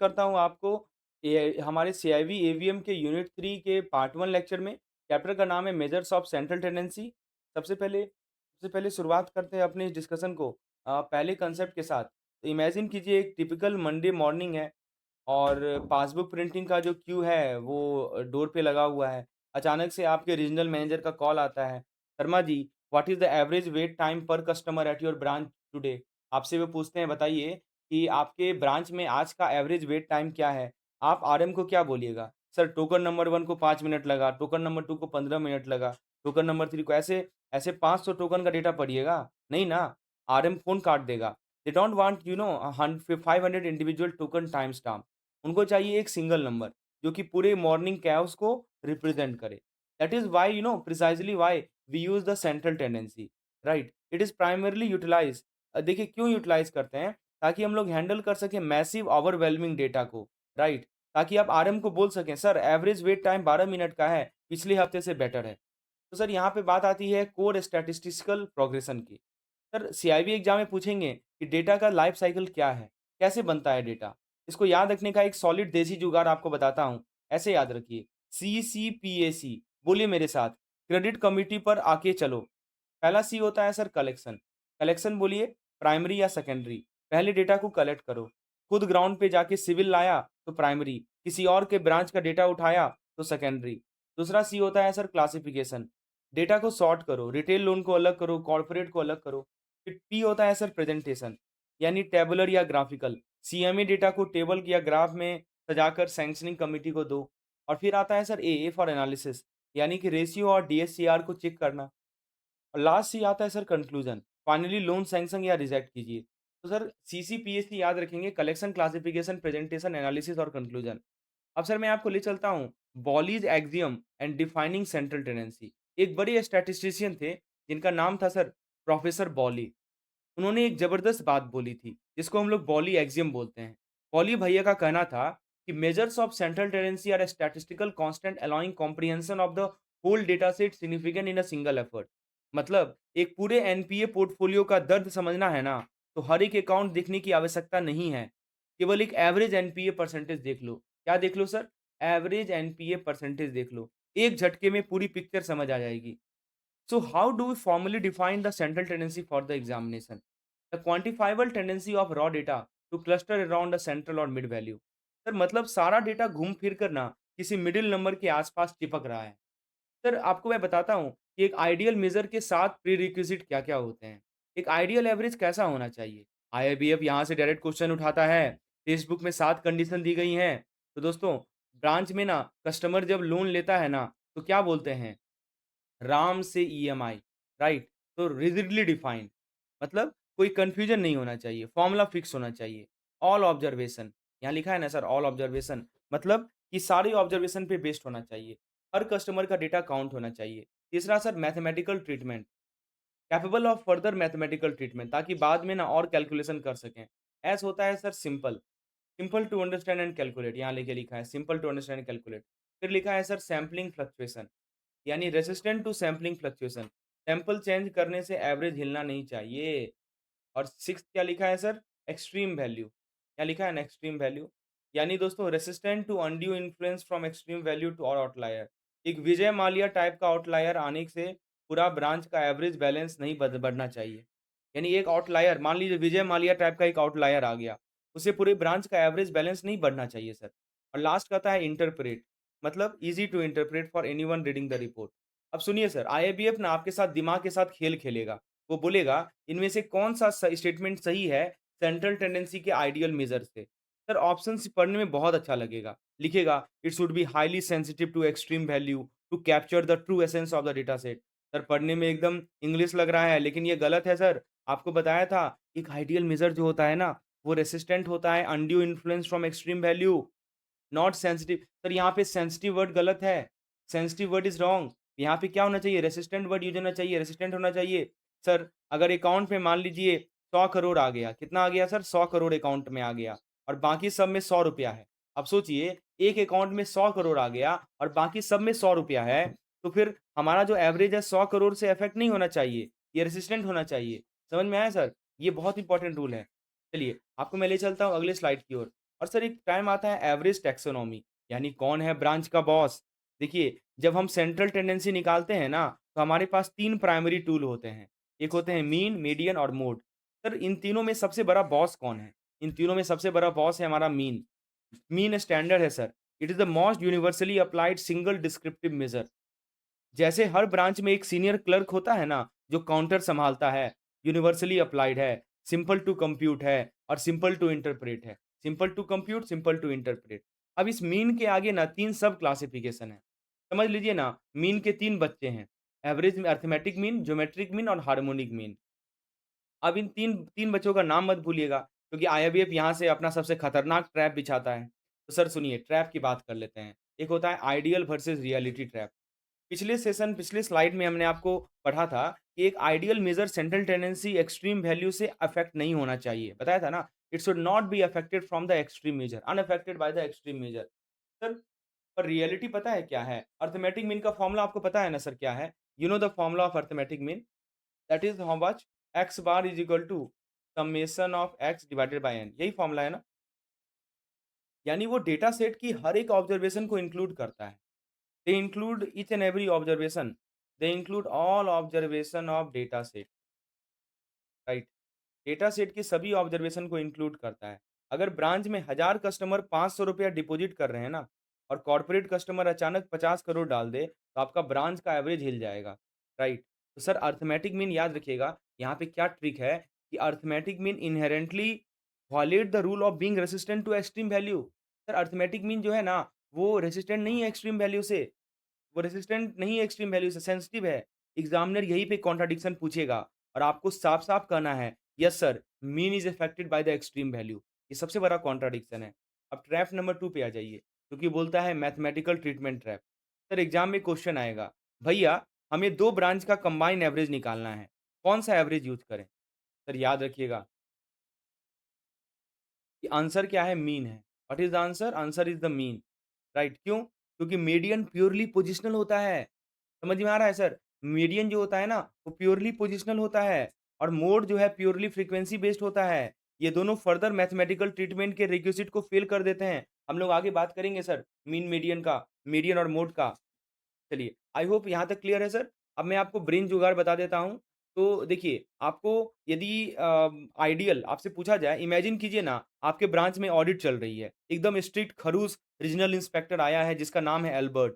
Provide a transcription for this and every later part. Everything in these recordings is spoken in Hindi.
करता हूँ आपको हमारे सीआईबी एवीएम के यूनिट 3 के पार्ट 1 लेक्चर में। चैप्टर का नाम है मेजर्स ऑफ सेंट्रल टेंडेंसी। सबसे पहले शुरुआत करते हैं अपने इस डिस्कशन को पहले कंसेप्ट के साथ। इमेजिन कीजिए एक टिपिकल मंडे मॉर्निंग है और पासबुक प्रिंटिंग का जो क्यू है वो डोर पे लगा हुआ है। अचानक से आपके रीजनल मैनेजर का कॉल आता है, "Sharma ji, what is the average wait time per customer at your branch today?" आपसे वो पूछते हैं, "बताइए कि आपके ब्रांच में आज का एवरेज वेट टाइम क्या है?" आप आरएम को क्या बोलिएगा? "सर, टोकन नंबर 1 को 5 मिनट लगा, टोकन नंबर 2 को 15 मिनट लगा, टोकन नंबर 3 को" ऐसे ऐसे 500 टोकन का डेटा पढ़िएगा? नहीं ना, आरएम फ़ोन काट देगा। They don't want 500 individual token time stamp. उनको चाहिए एक सिंगल नंबर जो कि पूरे मॉर्निंग कैओस को रिप्रेजेंट करे। That is why precisely why we use the central tendency, right? It is primarily utilise देखिए क्यों यूटिलाइज़ करते हैं? ताकि हम लोग हैंडल कर सकें मैसिव ओवरवेलमिंग डेटा को, राइट? ताकि आप आरएम को बोल सकें, "sir, average wait time 12 minute का है, पिछले हफ्ते से बेटर है।" तो सर यहाँ पे बात आती है कोर स्टैटिस्टिकल प्रोग्रेशन की। सर सीआईबी एग्ज़ाम में पूछेंगे कि डेटा का लाइफ साइकिल क्या है? कैसे बनता है डेटा? इसको याद रखने का एक सॉलिड देसी जुगाड़ आपको बताता हूँ। ऐसे याद रखिए, सीसीपीएसी बोलिए मेरे साथ, क्रेडिट कमिटी पर आके चलो। पहला सी होता है सर कलेक्शन। कलेक्शन बोलिए प्राइमरी या सेकेंडरी। पहले डेटा को कलेक्ट करो। खुद ग्राउंड पे जाके सिविल लाया तो प्राइमरी, किसी और के ब्रांच का डेटा उठाया तो सेकेंडरी। दूसरा सी होता है सर क्लासिफिकेशन। डेटा को सॉर्ट करो, रिटेल लोन को अलग करो, कॉर्पोरेट को अलग करो। फिर पी होता है सर प्रेजेंटेशन, यानी टेबुलर या ग्राफिकल। सीएमए डेटा को टेबल या ग्राफ में सजाकर सैंक्शनिंग कमिटी को दो। और फिर आता है सर ए फॉर एनालिसिस, यानी कि रेशियो और डीएससीआर को चेक करना। और लास्ट ही आता है sir conclusion, finally loan sanction या रिजेक्ट कीजिए। तो सर सीसीपीएससी याद रखेंगे, कलेक्शन, क्लासिफिकेशन, प्रेजेंटेशन, एनालिसिस और कंक्लूजन। अब सर मैं आपको ले चलता हूँ Bowley's axiom and defining central tendency. एक बड़े स्टैटिस्टिशियन थे जिनका नाम था सर प्रोफेसर बॉली। उन्होंने एक ज़बरदस्त बात बोली थी, जिसको हम लोग पॉली एक्सियम बोलते हैं। पॉली भैया का कहना था कि measures of central tendency are a statistical constant allowing comprehension of the whole data set significant in a single effort. मतलब एक पूरे एनपीए पोर्टफोलियो का दर्द समझना है ना, तो हर एक अकाउंट देखने की आवश्यकता नहीं है। केवल एक एवरेज एनपीए परसेंटेज देख लो। क्या देख लो सर? एवरेज एनपीए परसेंटेज देख लो। एक झटके में पूरी पिक्चर समझ आ जाएगी। So how do we formally define the central tendency for the examination? The quantifiable tendency of raw data to cluster around a central or mid value. Sir मतलब सारा डेटा घूम फिर कर ना किसी मिडिल नंबर के आसपास चिपक रहा है। सर आपको मैं बताता हूँ कि एक आइडियल मेजर के 7 प्रीरिक्विजिट क्या-क्या होते हैं। एक आइडियल एवरेज कैसा होना चाहिए? आईआईबीएफ यहाँ से डायरेक्ट क्वेश्चन उठाता है। टेक्स्ट बुक में 7 कंडीशन दी गई हैं। तो दोस्तों ब्रांच में ना कस्टमर जब लोन लेता है ना तो क्या बोलते हैं? राम से ईएमआई, राइट? तो रिजिडली डिफाइंड, मतलब कोई कंफ्यूजन नहीं होना चाहिए, फॉर्मूला फिक्स होना चाहिए। ऑल ऑब्जर्वेशन, यहाँ लिखा है ना सर ऑल ऑब्जर्वेशन, मतलब कि सारे ऑब्जर्वेशन पे बेस्ड होना चाहिए। हर कस्टमर का डेटा काउंट होना चाहिए। तीसरा sir mathematical treatment, capable of further mathematical treatment, ताकि बाद में ना और कैलकुलेशन कर सकें। एस होता है sir simple, simple to understand and calculate, यहाँ लेके लिखा है simple to understand and calculate. फिर लिखा है सर सैंपलिंग फ्लक्चुएशन, यानी resistant to sampling fluctuation. Sample change करने से एवरेज हिलना नहीं चाहिए। और सिक्स्थ क्या लिखा है सर? Extreme value. क्या लिखा है ना एक्सट्रीम वैल्यू, यानी दोस्तों resistant to undue influence from extreme value to और आउटलायर। एक विजय माल्या टाइप का आउटलायर आने से पूरा ब्रांच का एवरेज बैलेंस नहीं बढ़ना चाहिए। यानी एक आउटलायर, मान लीजिए विजय माल्या टाइप का एक आउटलायर आ गया, उससे पूरे ब्रांच का एवरेज बैलेंस नहीं बढ़ना चाहिए सर। और लास्ट का था इंटरप्रेट, मतलब easy to interpret for anyone reading the report. अब सुनिए सर, आईआईबीएफ ना आपके साथ दिमाग के साथ खेल खेलेगा। वो बोलेगा इनमें से कौन-सा स्टेटमेंट सही है सेंट्रल टेंडेंसी के आइडियल मेजर से? सर ऑप्शंस पढ़ने में बहुत अच्छा लगेगा। लिखेगा it should be highly sensitive to extreme value to capture the true essence of the data set. Sir पढ़ने में एकदम इंग्लिश लग रहा है, लेकिन ये गलत है सर। आपको बताया था एक आइडियल मेजर जो होता है ना, वो रेसिस्टेंट होता है undue influence from extreme value, not sensitive. Sir यहाँ पे सेंसिटिव वर्ड गलत है। Sensitive word is wrong. यहाँ पे क्या होना चाहिए? रेसिस्टेंट वर्ड यूज़ होना चाहिए, रेसिस्टेंट होना चाहिए। सर अगर अकाउंट में मान लीजिए 100 करोड़ आ गया, कितना आ गया सर? 100 करोड़ अकाउंट में आ गया और बाकी सब में ₹100 है। अब सोचिए एक अकाउंट में 100 करोड़ आ गया और बाकी सब में ₹100 है, तो फिर हमारा जो एवरेज है 100 करोड़ से अफेक्ट नहीं होना चाहिए, ये रेसिस्टेंट होना चाहिए। समझ में आया सर? ये बहुत इंपॉर्टेंट रूल है। चलिए, आपको मैं ले चलता हूँ अगले स्लाइड की ओर। और सर एक टाइम आता है एवरेज टैक्सोनॉमी, यानी कौन है ब्रांच का बॉस? देखिए, जब हम सेंट्रल टेंडेंसी निकालते हैं ना, तो हमारे पास 3 प्राइमरी टूल होते हैं। एक होते हैं मीन, मीडियन और मोड। सर इन तीनों में सबसे बड़ा बॉस कौन है? इन तीनों में सबसे बड़ा बॉस है हमारा मीन। मीन स्टैंडर्ड है sir. It is the most universally applied single descriptive measure. जैसे हर ब्रांच में एक सीनियर क्लर्क होता है ना, जो काउंटर सँभालता है, यूनिवर्सली अप्लाइड है, सिंपल टू कंप्यूट है और सिंपल टू इंटरप्रेट है। Simple to compute, simple to interpret. अब इस मीन के आगे ना 3 सब क्लासिफिकेशन है। समझ लीजिए ना, मीन के 3 बच्चे हैं, एवरेज में अरिथमेटिक मीन, ज्योमेट्रिक मीन और हार्मोनिक मीन। अब इन 3 बच्चों का नाम मत भूलिएगा, क्योंकि आईआईबीएफ यहाँ से अपना सबसे खतरनाक ट्रैप बिछाता है। तो सर सुनिए, ट्रैप की बात कर लेते हैं। एक होता है आइडियल वर्सेस रियलिटी ट्रैप। पिछले स्लाइड में हमने आपको पढ़ा था कि एक ideal measure central tendency extreme value से अफेक्ट नहीं होना चाहिए। बताया था ना? It should not be affected from the extreme measure, unaffected by the extreme measure. Sir, पर रियलिटी पता है क्या है? अरिथमेटिक मीन का फॉर्मूला आपको पता है ना सर क्या है? You know the formula of arithmetic mean? That is how much x bar is equal to summation of x divided by n, यही फॉर्मूला है ना? यानी वो डेटा सेट की हर एक ऑब्जर्वेशन को इंक्लूड करता है। They include each and every observation. They include all observation of data set, right? Data set की सभी ऑब्जर्वेशन को इंक्लूड करता है। अगर ब्रांच में 1000 कस्टमर ₹500 डिपॉजिट कर रहे हैं ना, और कॉर्पोरेट कस्टमर अचानक 50 करोड़ डाल दे, तो आपका ब्रांच का एवरेज हिल जाएगा, राइट? तो सर अरिथमेटिक मीन याद रखिएगा, यहाँ पे क्या ट्रिक है कि arithmetic mean inherently violate the rule of being resistant to extreme value. Sir arithmetic mean जो है ना, वो रेजिस्टेंट नहीं है एक्सट्रीम वैल्यू से। वो रेजिस्टेंट नहीं है एक्सट्रीम वैल्यू से, सेंसिटिव है। एग्ज़ामिनर यहीं पे कॉन्ट्रडिक्शन पूछेगा और आपको साफ-साफ कहना है, "yes sir, mean is affected by the extreme value." ये सबसे बड़ा कॉन्ट्रडिक्शन है। अब ट्रैप नंबर 2 पे आ जाइए, क्योंकि बोलता है mathematical treatment trap. Sir exam में क्वेश्चन आएगा, "भैया, हमें 2 ब्रांच का कंबाइंड एवरेज निकालना है, कौन-सा एवरेज यूज़ करें?" सर याद रखिएगा कि आंसर क्या है? मीन है। What is the answer? Answer is the mean. Right, क्यों? क्योंकि मीडियन प्योरली पोज़िशनल होता है। समझ में आ रहा है सर? मीडियन जो होता है ना, वो प्योरली पोज़िशनल होता है और मोड जो है प्योरली फ्रीक्वेंसी बेस्ड होता है। ये दोनों फर्दर मैथमेटिकल ट्रीटमेंट के रिक्विज़िट को फ़ेल कर देते हैं। हम लोग आगे बात करेंगे सर मीन मीडियन का, मीडियन और मोड का। चलिए, आई होप यहाँ तक क्लियर है सर। अब मैं आपको ब्रेन जुगाड़ बता देता हूँ। तो देखिए, आपको यदि आइडियल आपसे पूछा जाए, इमेजिन कीजिए ना, आपके ब्रांच में ऑडिट चल रही है। एकदम स्ट्रिक्ट खड़ूस रीजनल इंस्पेक्टर आया है जिसका नाम है एल्बर्ट।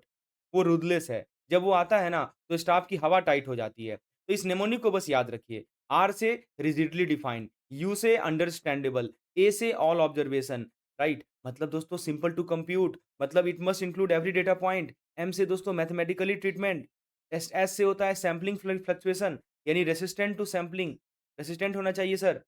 वो रूथलेस है। जब वो आता है ना, तो स्टाफ की हवा टाइट हो जाती है। तो इस निमोनिक को बस याद रखिए। आर से रिजिडली डिफाइंड, यू से अंडरस्टैंडेबल, ए से ऑल ऑब्जर्वेशन, राइट? मतलब दोस्तों सिंपल टू कंप्यूट, मतलब it must include every data point. M से दोस्तों मैथमेटिकली ट्रीटमेंट, एस से होता है सैंपलिंग फ्लक्चुएशन, यानी रेसिस्टेंट टू सैंपलिंग, रेसिस्टेंट होना चाहिए सर।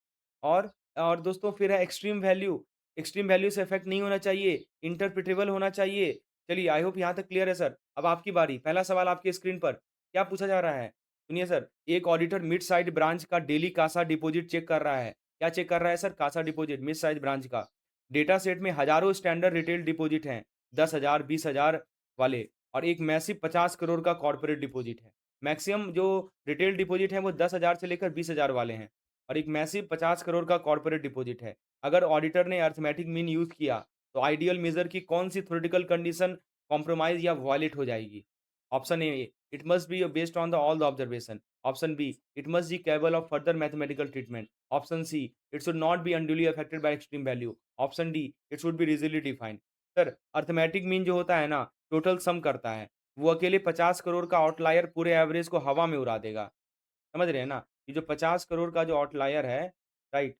और और दोस्तों फिर है एक्सट्रीम वैल्यू से इफेक्ट नहीं होना चाहिए, इंटरप्रिटेबल होना चाहिए। चलिए आई होप यहाँ तक क्लियर है सर। अब आपकी बारी, पहला सवाल आपकी स्क्रीन पर, क्या पूछा जा रहा है? सुनिए सर, एक ऑडिटर मिड साइड ब्रांच का डेली कासा डिपॉजिट चेक कर रहा है। क्या चेक कर रहा है sir? Kasa deposit mid size branch का। डेटा सेट में हजारों स्टैंडर्ड रिटेल डिपॉजिट हैं, 10,000, 20,000 वाले, और एक मैसिव 50 करोड़ का कॉर्पोरेट डिपॉजिट है। मैक्सिमम जो रिटेल डिपॉजिट है वो 10,000 से लेकर 20,000 वाले हैं, और एक मैसिव 50 करोड़ का कॉर्पोरेट डिपॉजिट है। अगर ऑडिटर ने अरिथमेटिक मीन यूज़ किया, तो आइडियल मेजर की कौन-सी थ्योरेटिकल कंडीशन कॉम्प्रोमाइज़ या वायलेट हो जाएगी? Option A, it must be based on the all the observation. Option B, it must be capable of further mathematical treatment. Option C, it should not be unduly affected by extreme value. Option D, it should be rigidly defined. Sir, arithmetic mean जो होता है ना, टोटल सम करता है। वो अकेले 50 करोड़ का आउटलायर पूरे एवरेज को हवा में उड़ा देगा। समझ रहे हैं ना? ये जो 50 करोड़ का जो आउटलायर है, राइट?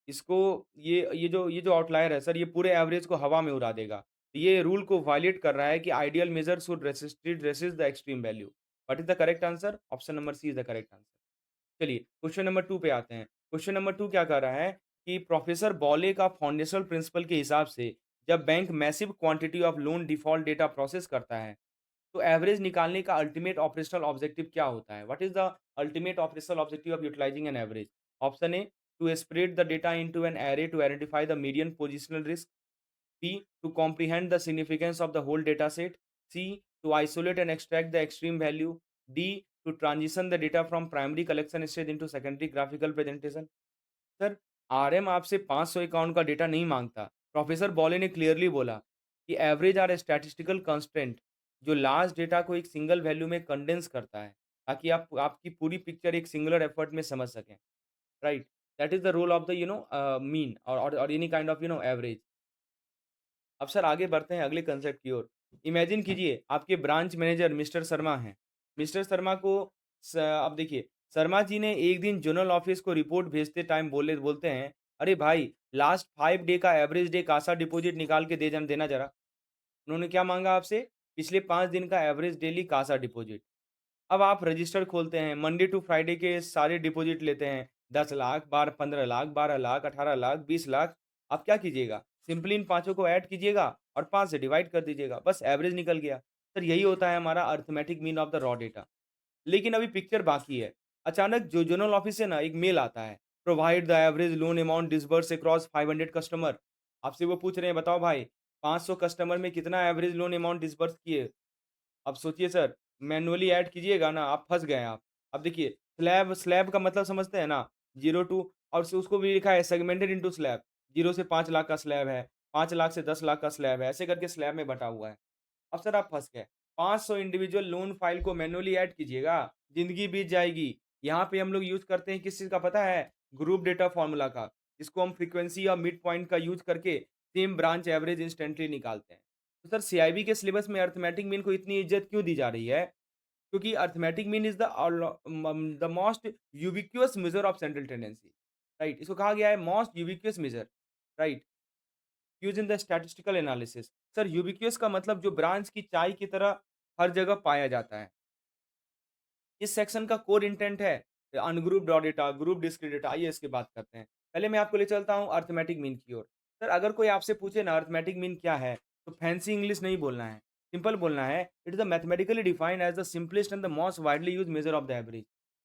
इसको ये जो आउटलायर है सर, ये पूरे एवरेज को हवा में उड़ा देगा। ये रूल को वायलेट कर रहा है कि ideal measure should resist the extreme value. What is the correct answer? Option number C is the correct answer. चलिए, क्वेश्चन नंबर 2 पे आते हैं। क्वेश्चन नंबर 2 क्या कह रहा है कि प्रोफेसर बॉले का फाउंडेशनल प्रिंसिपल के हिसाब से जब bank massive quantity of loan default data process करता है, तो एवरेज निकालने का अल्टीमेट ऑपरेशनल ऑब्जेक्टिव क्या होता है? What is the ultimate operational objective of utilising an average? Option A, to spread the data into an array to identify the median positional risk. B, to comprehend the significance of the whole data set. C, to isolate and extract the extreme value. D, to transition the data from primary collection stage into secondary graphical presentation. Sir, RM आपसे 500 अकाउंट का डेटा नहीं माँगता, प्रोफेसर बॉले ने क्लियरली बोला कि एवरेज आर स्टैटिस्टिकल कंस्ट्रेंट जो लार्ज डेटा को एक सिंगल वैल्यू में कंडेंस करता है, ताकि आप आपकी पूरी पिक्चर एक सिंगुलर एफर्ट में समझ सकें, right? That is the role of the mean और एनी काइंड ऑफ एवरेज। अब सर आगे बढ़ते हैं अगले कंसेप्ट की ओर। इमेजिन कीजिए आपके ब्रांच मैनेजर मिस्टर शर्मा हैं। मिस्टर शर्मा को अब देखिए, शर्मा जी ने एक दिन जोनल ऑफिस को रिपोर्ट भेजते टाइम बोलते हैं, "अरे भाई, लास्ट 5 डे का एवरेज डे कासा डिपॉजिट निकाल के देना ज़रा।" उन्होंने क्या माँगा आपसे? पिछले 5 दिन का एवरेज डेली कासा डिपॉजिट। अब आप रजिस्टर खोलते हैं, मंडे टू फ्राइडे के सारे डिपॉज़िट लेते हैं, 10 लाख, 15 लाख, 12 लाख, 18 लाख, 20 लाख। आप क्या कीजिएगा? सिंपली इन पाँचों को ऐड कीजिएगा और 5 से डिवाइड कर दीजिएगा, बस एवरेज निकल गया। सर यही होता है हमारा arithmetic mean of the raw data. लेकिन अभी पिक्चर बाकी है। अचानक जो जोनल ऑफिस से ना एक मेल आता है, provide the average loan amount disburse across 500 customer. आपसे वो पूछ रहे हैं, बताओ भाई 500 कस्टमर में कितना एवरेज लोन अमाउंट डिसबर्स किए? अब सोचिए सर, मैनुअली ऐड कीजिएगा ना, आप फँस गए आप। अब देखिए, स्लैब स्लैब का मतलब समझते हैं ना? 0 टू और उसको भी लिखा है सेगमेंटेड इंटू स्लैब। 0 से 5 लाख का स्लैब है, 5 लाख से 10 लाख का स्लैब है, ऐसे करके स्लैब में बँटा हुआ है। अब सर आप फँस गए। 500 इंडिविजुअल लोन फाइल को मैनुअली ऐड कीजिएगा, ज़िंदगी बीत जाएगी। यहाँ पे हम लोग यूज़ करते हैं किस चीज़ का पता है? ग्रुप डेटा फ़ॉर्मूला का, जिसको हम फ्रीक्वेंसी और मिड पॉइंट का यूज़ करके सेम ब्रांच एवरेज इंस्टेंटली निकालते हैं। तो सर सीआईबी के सिलेबस में अरिथमेटिक मीन को इतनी इज़्ज़त क्यों दी जा रही है? क्योंकि arithmetic mean is the most ubiquitous measure of central tendency, right? इसको कहा गया है most ubiquitous measure, right? Used in the statistical analysis. Sir ubiquitous का मतलब जो ब्रांच की चाय की तरह हर जगह पाया जाता है। इस सेक्शन का कोर इंटेंट है ungrouped raw data, group discrete data. आइए इसकी बात करते हैं। पहले मैं आपको ले चलता हूँ अरिथमेटिक मीन की ओर। सर अगर कोई आपसे पूछे ना अरिथमेटिक मीन क्या है, तो फैंसी इंग्लिश नहीं बोलना है, सिंपल बोलना है, it is the mathematically defined as the simplest and the most widely used measure of the average.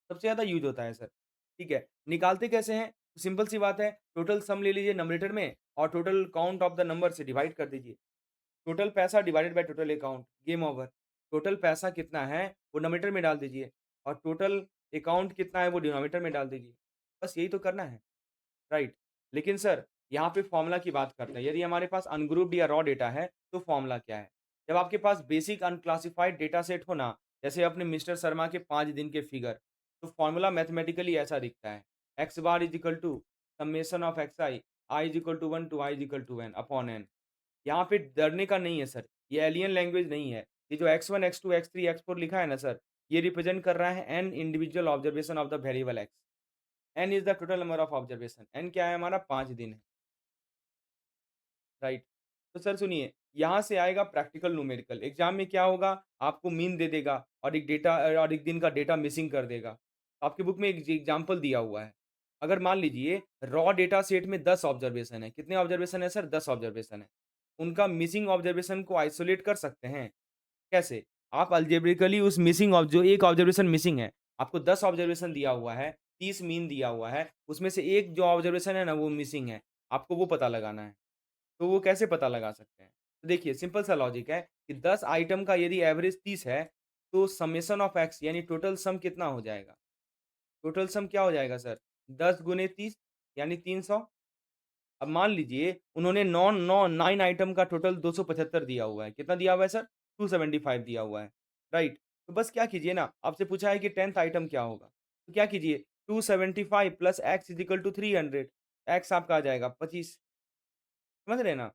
सबसे ज़्यादा यूज़ होता है सर, ठीक है। निकालते कैसे हैं? सिंपल सी बात है, टोटल सम ले लीजिए न्यूमरेटर में और total count of the number से डिवाइड कर दीजिए। टोटल पैसा divided by total account, game over. Total पैसा कितना है, वो न्यूमरेटर में डाल दीजिए और टोटल अकाउंट कितना है, वो डिनोमिनेटर में डाल दीजिए। बस यही तो करना है, राइट? लेकिन सर, यहाँ पे फ़ॉर्मूला की बात करते हैं। यदि हमारे पास अनग्रुप्ड या रॉ डेटा है, तो फ़ॉर्मूला क्या है? जब आपके पास बेसिक अनक्लासिफाइड डेटा सेट हो ना, जैसे अपने मिस्टर शर्मा के 5 दिन के फिगर, तो फ़ॉर्मूला मैथमेटिकली ऐसा दिखता है। X bar is equal to summation of xi, i is equal to 1 to i is equal to n upon n। यहाँ पे डरने का नहीं है सर, ये एलियन लैंग्वेज नहीं है। ये जो x1, x2, x3, x4 लिखा है ना सर, ये रिप्रेजेंट कर रहा है n individual observation of the variable x। n is the total number of observation, n क्या है हमारा 5 दिन है, राइट? तो सर सुनिए, यहाँ से आएगा प्रैक्टिकल न्यूमेरिकल। एग्ज़ाम में क्या होगा, आपको मीन दे देगा और एक डेटा और एक दिन का डेटा मिसिंग कर देगा। आपकी बुक में एक एग्ज़ाम्पल दिया हुआ है। अगर मान लीजिए रॉ डेटा सेट में 10 ऑब्जर्वेशन है, कितने ऑब्जर्वेशन है सर? 10 ऑब्जर्वेशन है। उनका मिसिंग ऑब्जर्वेशन को आइसोलेट कर सकते हैं। कैसे? आप अलजेब्रिकली उस मिसिंग ऑब जो एक ऑब्जर्वेशन मिसिंग है, आपको 10 ऑब्जर्वेशन दिया हुआ है, 30 मीन दिया हुआ है, उसमें से एक जो ऑब्जर्वेशन है ना वो मिसिंग है, आपको वो पता लगाना है। तो वो कैसे पता लगा सकते हैं? तो देखिए सिंपल सा लॉजिक है कि 10 आइटम का यदि एवरेज 30 है, तो समेशन ऑफ एक्स यानी टोटल सम कितना हो जाएगा? टोटल सम क्या हो जाएगा सर? 10 गुने 30 यानी 300। अब मान लीजिए उन्होंने 9 आइटम का टोटल 275 दिया हुआ है। कितना दिया हुआ है सर? 275 दिया हुआ है, राइट? तो बस क्या कीजिए ना, आपसे पूछा है कि 10th आइटम क्या होगा? तो क्या कीजिए 275 plus x is equal to 300। X आपका आ जाएगा 25, समझ रहे हैं ना?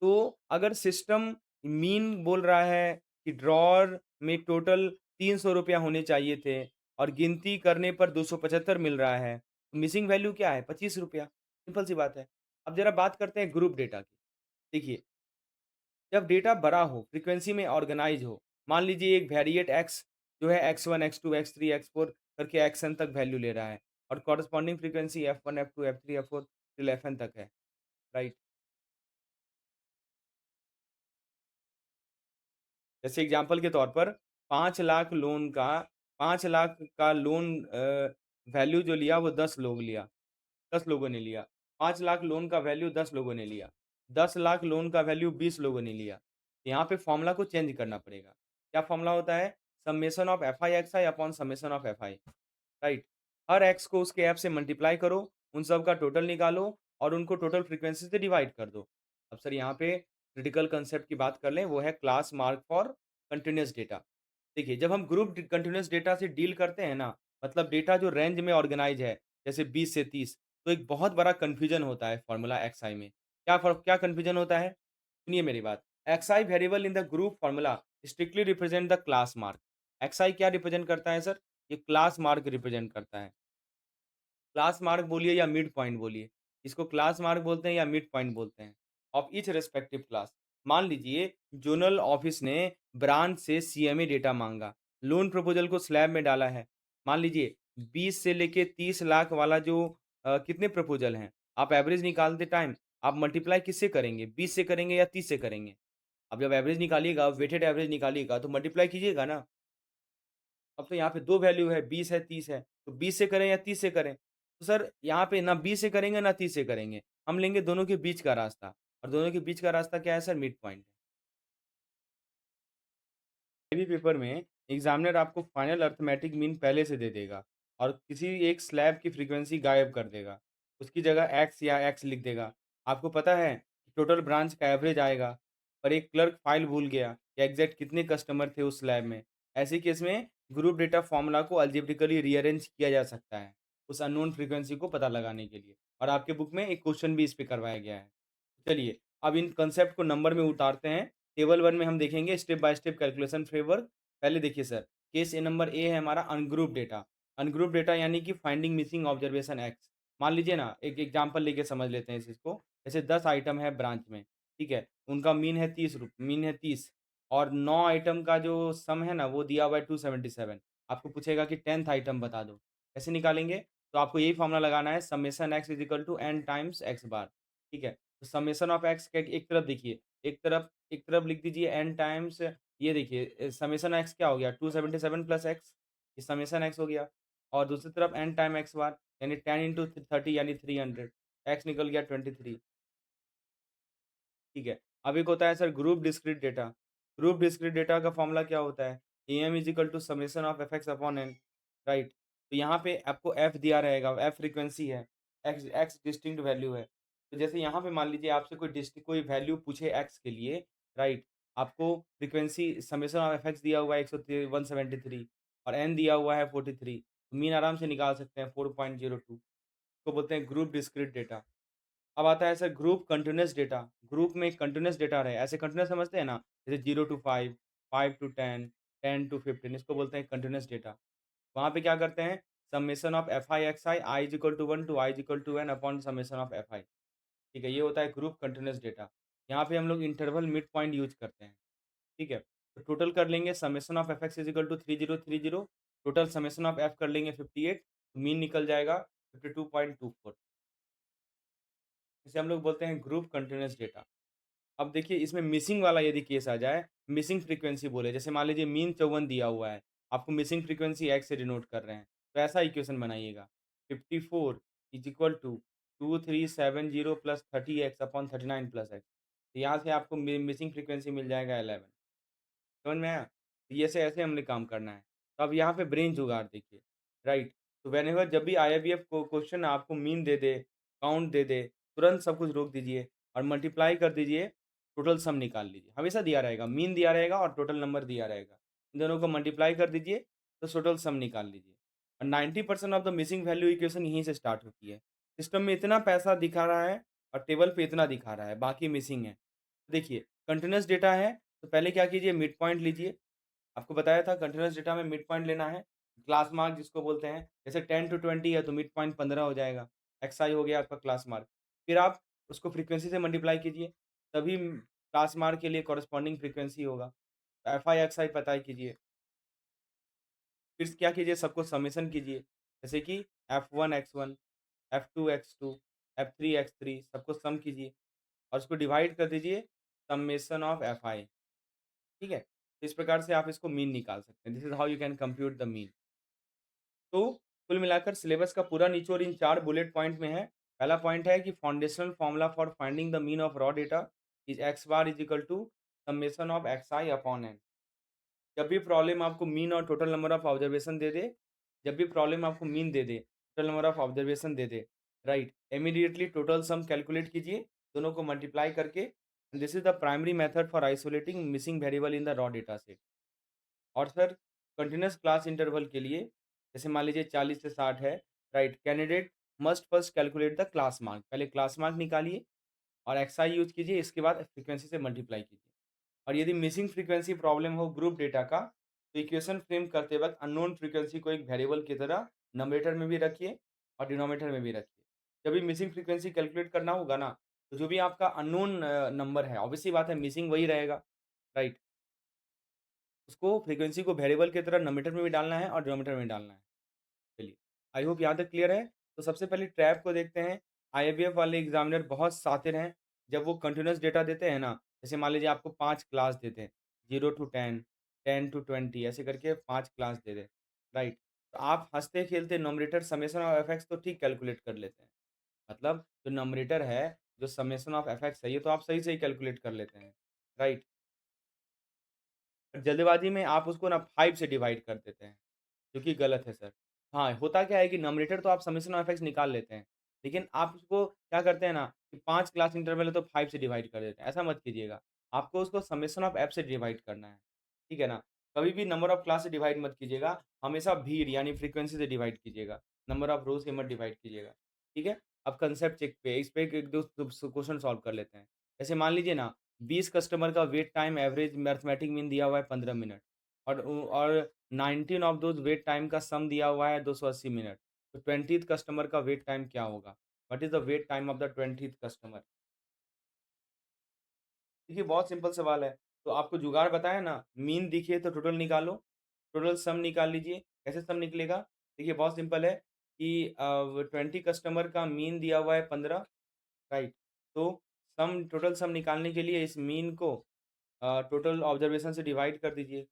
तो अगर सिस्टम मीन बोल रहा है कि ड्रॉअर में टोटल ₹300 होने चाहिए थे और गिनती करने पर 275 मिल रहा है, तो मिसिंग वैल्यू क्या है? ₹25, सिंपल सी बात है। अब ज़रा बात करते हैं ग्रुप डेटा की। देखिए, जब डेटा बड़ा हो, फ्रीक्वेंसी में ऑर्गेनाइज़ हो, मान लीजिए एक वेरिएट एक्स जो है x1, x2, x3, x4 करके xn तक वैल्यू ले रहा है और corresponding frequency f1, f2, f3, f4 till fn तक है, राइट? जैसे एग्जांपल के तौर पर 5 लाख लोन का 5 लाख का लोन वैल्यू जो लिया वो 10 लोग लिया, 10 लोगों ने लिया। 5 लाख लोन का वैल्यू 10 लोगों ने लिया। 10 लाख लोन का वैल्यू 20 लोगों ने लिया। यहाँ पे फ़ॉर्मूला को चेंज करना पड़ेगा। क्या फ़ॉर्मूला होता है? Summation of f i x I upon summation of f I, right? Her x को उसके एफ से मल्टीप्लाई करो, उन सब का टोटल निकालो और उनको टोटल फ्रीक्वेंसी से डिवाइड कर दो। अब सर यहाँ पे क्रिटिकल कंसेप्ट की बात कर लें, वो है class mark for continuous data. देखिए, जब हम ग्रुप कंटीन्यूअस डेटा से डील करते हैं ना, मतलब डेटा जो रेंज में ऑर्गेनाइज़ है, जैसे 20 से 30, तो एक बहुत बड़ा कन्फ्यूजन होता है फॉर्मूला एक्सआई में। क्या कन्फ्यूजन होता है? सुनिए मेरी बात। XI variable in the group formula strictly represent the class mark. XI क्या रिप्रेजेंट करता है सर? ये क्लास मार्क रिप्रेजेंट करता है। क्लास मार्क बोलिए या मिड पॉइंट बोलिए। इसको क्लास मार्क बोलते हैं या मिड पॉइंट बोलते हैं, ऑफ ईच रिस्पेक्टिव क्लास। मान लीजिए ज़ोनल ऑफिस ने ब्रांच से सीएमए डेटा माँगा, लोन प्रपोज़ल को स्लैब में डाला है। मान लीजिए 20 से लेके 30 लाख वाला जो कितने प्रपोज़ल हैं, आप एवरेज निकालते टाइम आप मल्टीप्लाई किससे करेंगे? 20 से करेंगे या 30 से करेंगे? अब जब एवरेज निकालिएगा, वेटेड एवरेज निकालिएगा तो मल्टीप्लाई कीजिएगा ना। अब तो यहाँ पे 2 वैल्यू है, 20 है, 30 है। तो 20 से करें या 30 से करें? तो सर यहाँ पे ना 20 से करेंगे ना 30 से करेंगे। हम लेंगे दोनों के बीच का रास्ता और दोनों के बीच का रास्ता क्या है सर? Mid point. सभी पेपर में एग्ज़ामिनर आपको फाइनल अरिथमेटिक मीन पहले से दे देगा और किसी एक स्लैब की फ्रीक्वेंसी गायब कर देगा। उसकी जगह एक्स या एक्स लिख देगा। आपको पता है कि टोटल ब्रांच का एवरेज आएगा, पर एक क्लर्क फाइल भूल गया या एग्ज़ैक्ट कितने कस्टमर थे उस स्लैब में। ऐसे केस में ग्रुप डेटा फ़ॉर्मूला को अलजेब्रिकली रीअरेंज किया जा सकता है, उस अननोन फ्रीक्वेंसी को पता लगाने के लिए और आपके बुक में एक क्वेश्चन भी इस पे करवाया गया है। चलिए, अब इन कांसेप्ट को नंबर में उतारते हैं। टेबल 1 में हम देखेंगे step by step calculation framework. पहले देखिए sir, case A number A है हमारा अनग्रुप डेटा। अनग्रुप डेटा यानी कि फाइंडिंग मिसिंग ऑब्जर्वेशन एक्स। मान लीजिए ना, एक एग्जांपल लेके समझ लेते हैं इस चीज़ को। जैसे 10 आइटम है ब्रांच में, ठीक है? उनका मीन है 30 और 9 आइटम का जो सम है ना, वो दिया हुआ है 277। आपको पूछेगा कि 10th आइटम बता दो। कैसे निकालेंगे? तो आपको यही फॉर्मूला लगाना है, summation x is equal to n times x bar, ठीक है? तो समेशन ऑफ एक्स का एक तरफ देखिए, एक तरफ लिख दीजिए n टाइम्स ये देखिए समेशन एक्स क्या हो गया 277 प्लस एक्स, ये समेशन एक्स हो गया और दूसरी तरफ n टाइम एक्स बार यानी 10 इंटू 30 यानी 300, एक्स निकल गया 23, ठीक है। अब एक होता है sir group discrete data. Group discrete data का फॉर्मूला क्या होता है? M is equal to summation of f x upon n, right? तो यहाँ पे आपको एफ दिया रहेगा, एफ फ्रीक्वेंसी है, एक्स एक्स डिस्टिंक्ट वैल्यू है। तो जैसे यहाँ पे मान लीजिए आपसे कोई वैल्यू पूछे एक्स के लिए, राइट? आपको frequency summation of f x दिया हुआ है 173 और एन दिया हुआ है 43, तो मीन आराम से निकाल सकते हैं 4.02, इसको बोलते हैं ग्रुप डिस्क्रीट डेटा। अब आता है sir group continuous data. Group में एक कंटीन्यूअस डेटा रहे, ऐसे कंटीन्यूअस समझते हैं ना? जैसे 0 टू 5, 5 टू 10, 10 टू 15, इसको बोलते हैं कंटीन्यूअस डेटा। वहाँ पे क्या करते हैं? Summation of f i x i is equal to 1 to i is equal to n upon summation of f i, ठीक है? ये होता है ग्रुप कंटीन्यूअस डेटा। यहाँ पे हम लोग इंटरवल मिड पॉइंट यूज़ करते हैं, ठीक है? तो टोटल कर लेंगे summation of f x is equal to 3030, total summation of f कर लेंगे 58, मीन निकल जाएगा 52.24, इसे हम लोग बोलते हैं ग्रुप कंटीन्यूअस डेटा। अब देखिए इसमें मिसिंग वाला यदि केस आ जाए, मिसिंग फ्रीक्वेंसी बोले, जैसे मान लीजिए मीन 54 दिया हुआ है, आपको मिसिंग फ्रीक्वेंसी एक्स से डिनोट कर रहे हैं, तो ऐसा इक्वेशन बनाइएगा 54 is equal to 2370 plus 30x upon 39 plus x. तो यहाँ से आपको मिसिंग फ्रीक्वेंसी मिल जाएगा 11। समझ में आया? तो ये ऐसे ऐसे हमने काम करना है। तो अब यहाँ पे ब्रेन जुगाड़ देखिए, राइट? तो व्हेनेवर जब भी आईआईबीएफ को क्वेश्चन आपको मीन दे दे, काउंट दे दे, तुरंत सब कुछ रोक दीजिए और मल्टीप्लाई कर दीजिए, टोटल सम निकाल लीजिए। हमेशा दिया रहेगा, मीन दिया रहेगा और टोटल नंबर दिया रहेगा। इन दोनों को मल्टीप्लाई कर दीजिए, तो टोटल सम निकाल लीजिए। और 90% of the missing value equation यहीं से स्टार्ट होती है। सिस्टम में इतना पैसा दिखा रहा है और टेबल पे इतना दिखा रहा है, बाकी मिसिंग है। देखिए, कंटीन्यूअस डेटा है, तो पहले क्या कीजिए मिड पॉइंट लीजिए। आपको बताया था कंटीन्यूअस डेटा में मिड पॉइंट लेना है, क्लास मार्क जिसको बोलते हैं। जैसे 10 टू 20 है तो मिड पॉइंट 15 हो जाएगा, एक्सआई हो गया आपका क्लास मार्क। फिर आप उसको फ्रीक्वेंसी से मल्टीप्लाई कीजिए, तभी क्लास मार्क के लिए कॉरेस्पॉन्डिंग फ्रीक्वेंसी होगा। एफआई, एक्सआई पता कीजिए। फिर क्या कीजिए सबको समेशन कीजिए, जैसे कि F1 X1, F2 X2, F3 X3 सबको सम कीजिए और उसको डिवाइड कर दीजिए समेशन ऑफ एफआई, ठीक है? तो इस प्रकार से आप इसको मीन निकाल सकते हैं। This is how you can compute the mean. तो कुल मिलाकर सिलेबस का पूरा निचोड़ इन 4 बुलेट पॉइंट में है। पहला पॉइंट है कि foundational formula for finding the mean of raw data is x bar is equal to summation of x i upon n. जब भी प्रॉब्लम आपको मीन और टोटल नंबर ऑफ ऑब्जर्वेशन दे दे, जब भी प्रॉब्लम आपको मीन दे दे, टोटल नंबर ऑफ ऑब्जर्वेशन दे दे, right. Immediately total sum calculate कीजिए, दोनों को मल्टीप्लाई करके। This is the primary method for isolating missing variable in the raw data set. और सर कंटीन्यूअस क्लास इंटरवल के लिए, जैसे मान लीजिए 40 से 60 है, right, candidate must first calculate the class mark, पहले क्लास मार्क निकालिए और एक्सआई यूज़ कीजिए, इसके बाद फ्रीक्वेंसी से मल्टीप्लाई कीजिए। और यदि मिसिंग फ्रीक्वेंसी प्रॉब्लम हो ग्रुप डेटा का, तो इक्वेशन फ्रेम करते वक़्त अननोन फ्रीक्वेंसी को एक वेरिएबल की तरह न्यूमरेटर में भी रखिए और डिनोमिनेटर में भी रखिए। जब भी मिसिंग फ्रीक्वेंसी कैलकुलेट करना होगा ना, तो जो भी आपका अननोन नंबर है, ऑब्वियस सी बात है मिसिंग वही रहेगा, राइट? उसको फ्रीक्वेंसी को वेरिएबल की तरह न्यूमरेटर में भी डालना है और डिनोमिनेटर में भी डालना है। चलिए, आई होप यहाँ तक क्लियर है। तो सबसे पहले ट्रैप को देखते हैं। आईएवीएफ वाले एग्ज़ामिनर बहुत शातिर हैं। जब वो कंटीन्यूअस डेटा देते हैं ना, जैसे मान लीजिए आपको 5 क्लास देते हैं, 0 टू 10, 10 टू 20 ऐसे करके 5 क्लास दे दें, राइट? तो आप हँसते-खेलते न्यूमरेटर समेशन ऑफ एफएक्स तो ठीक कैलकुलेट कर लेते हैं। मतलब जो न्यूमरेटर है, जो समेशन ऑफ एफएक्स है, ये तो आप सही से ही कैलकुलेट कर लेते हैं, राइट? जल्दबाज़ी में आप उसको ना 5 से डिवाइड कर देते हैं। जो कि गलत है सर। हाँ, होता क्या है कि न्यूमरेटर तो आप समेशन ऑफ एफएक्स निकाल लेते हैं, लेकिन आप उसको क्या करते हैं ना कि 5 क्लास इंटरवल है तो 5 से डिवाइड कर देते हैं, ऐसा मत कीजिएगा। आपको उसको समेशन ऑफ एफ से डिवाइड करना है, ठीक है ना? कभी भी नंबर ऑफ क्लास से डिवाइड मत कीजिएगा, हमेशा भीड़ यानी फ्रीक्वेंसी से डिवाइड कीजिएगा, नंबर ऑफ रो से मत डिवाइड कीजिएगा, ठीक है? अब कांसेप्ट चेक पे इस पे एक 2 क्वेश्चन सॉल्व कर लेते हैं। जैसे मान लीजिए ना 20 कस्टमर का wait time average mathematic mean दिया हुआ है 15 मिनट और 19 ऑफ दोज़ वेट टाइम का सम दिया हुआ है 280 मिनट। तो 20th कस्टमर का वेट टाइम क्या होगा? What is the wait time of the 20th customer? देखिए बहुत सिंपल सवाल है। तो आपको जुगाड़ बताया ना, मीन दिखे तो टोटल निकालो, टोटल सम निकाल लीजिए। कैसे सम निकलेगा? देखिए बहुत सिंपल है कि 20 कस्टमर का मीन दिया हुआ है 15, राइट? तो सम टोटल सम निकालने के लिए इस मीन को टोटल ऑब्जर्वेशन से डिवाइड कर दीजिए।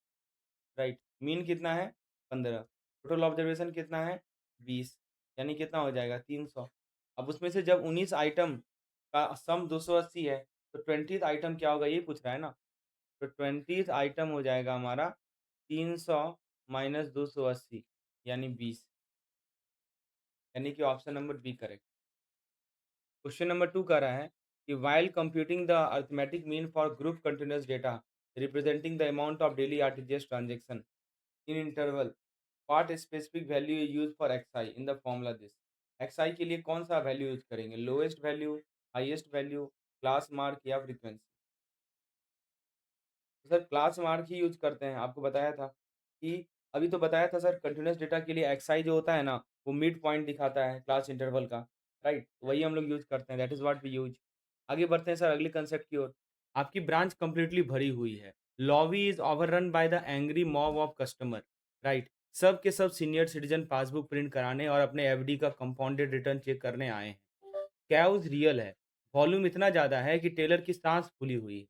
राइट, मीन कितना है? 15, टोटल ऑब्जर्वेशन कितना है? 20, यानी कितना हो जाएगा? 300। अब उसमें से जब 19 आइटम का सम 280 है, तो 20th आइटम क्या होगा ये पूछ रहा है ना? तो 20th आइटम हो जाएगा हमारा 300 माइनस 280 यानी 20, यानी कि option number B correct. Question number 2 कह रहा है कि while computing the arithmetic mean for group continuous data representing the amount of daily RTGS transaction in interval what specific value you use for x i in the formula this. X i के लिए कौन सा वैल्यू यूज करेंगे? Lowest value, highest value, class mark या फ्रीक्वेंसी? तो सर क्लास मार्क ही यूज करते हैं, आपको बताया था कि अभी तो बताया था सर कंटीन्यूअस डेटा के लिए एक्सआई जो होता है ना, वो मिड पॉइंट दिखाता है क्लास इंटरवल का, राइट? वही हम लोग यूज करते हैं, that is what we use. आगे बढ़ते हैं सर अगले कंसेप्ट की ओर। आपकी ब्रांच कंप्लीटली भरी हुई है। Lobby is overrun by the angry mob of customer, right? सब के सब सीनियर सिटीजन पासबुक प्रिंट कराने और अपने एफडी का कंपाउंडेड रिटर्न चेक करने आए हैं। कैओस रियल है। वॉल्यूम इतना ज़्यादा है कि टेलर की साँस फूली हुई है।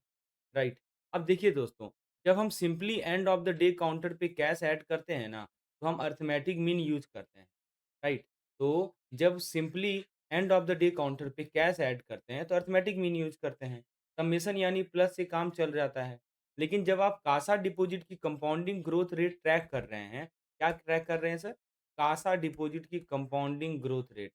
राइट। अब देखिए दोस्तों, जब हम simply end of the day counter पे कैश ऐड करते हैं ना, तो हम अरिथमेटिक मीन यूज़ करते हैं, राइट? तो जब simply end of the day counter पे कैश ऐड करते हैं, तो अरिथमेटिक मीन यूज़ करते हैं। समेशन यानी प्लस से काम चल जाता है। लेकिन जब आप कासा डिपॉजिट की कंपाउंडिंग ग्रोथ रेट ट्रैक कर रहे हैं, क्या ट्रैक कर रहे हैं सर? कासा डिपॉजिट की कंपाउंडिंग ग्रोथ रेट।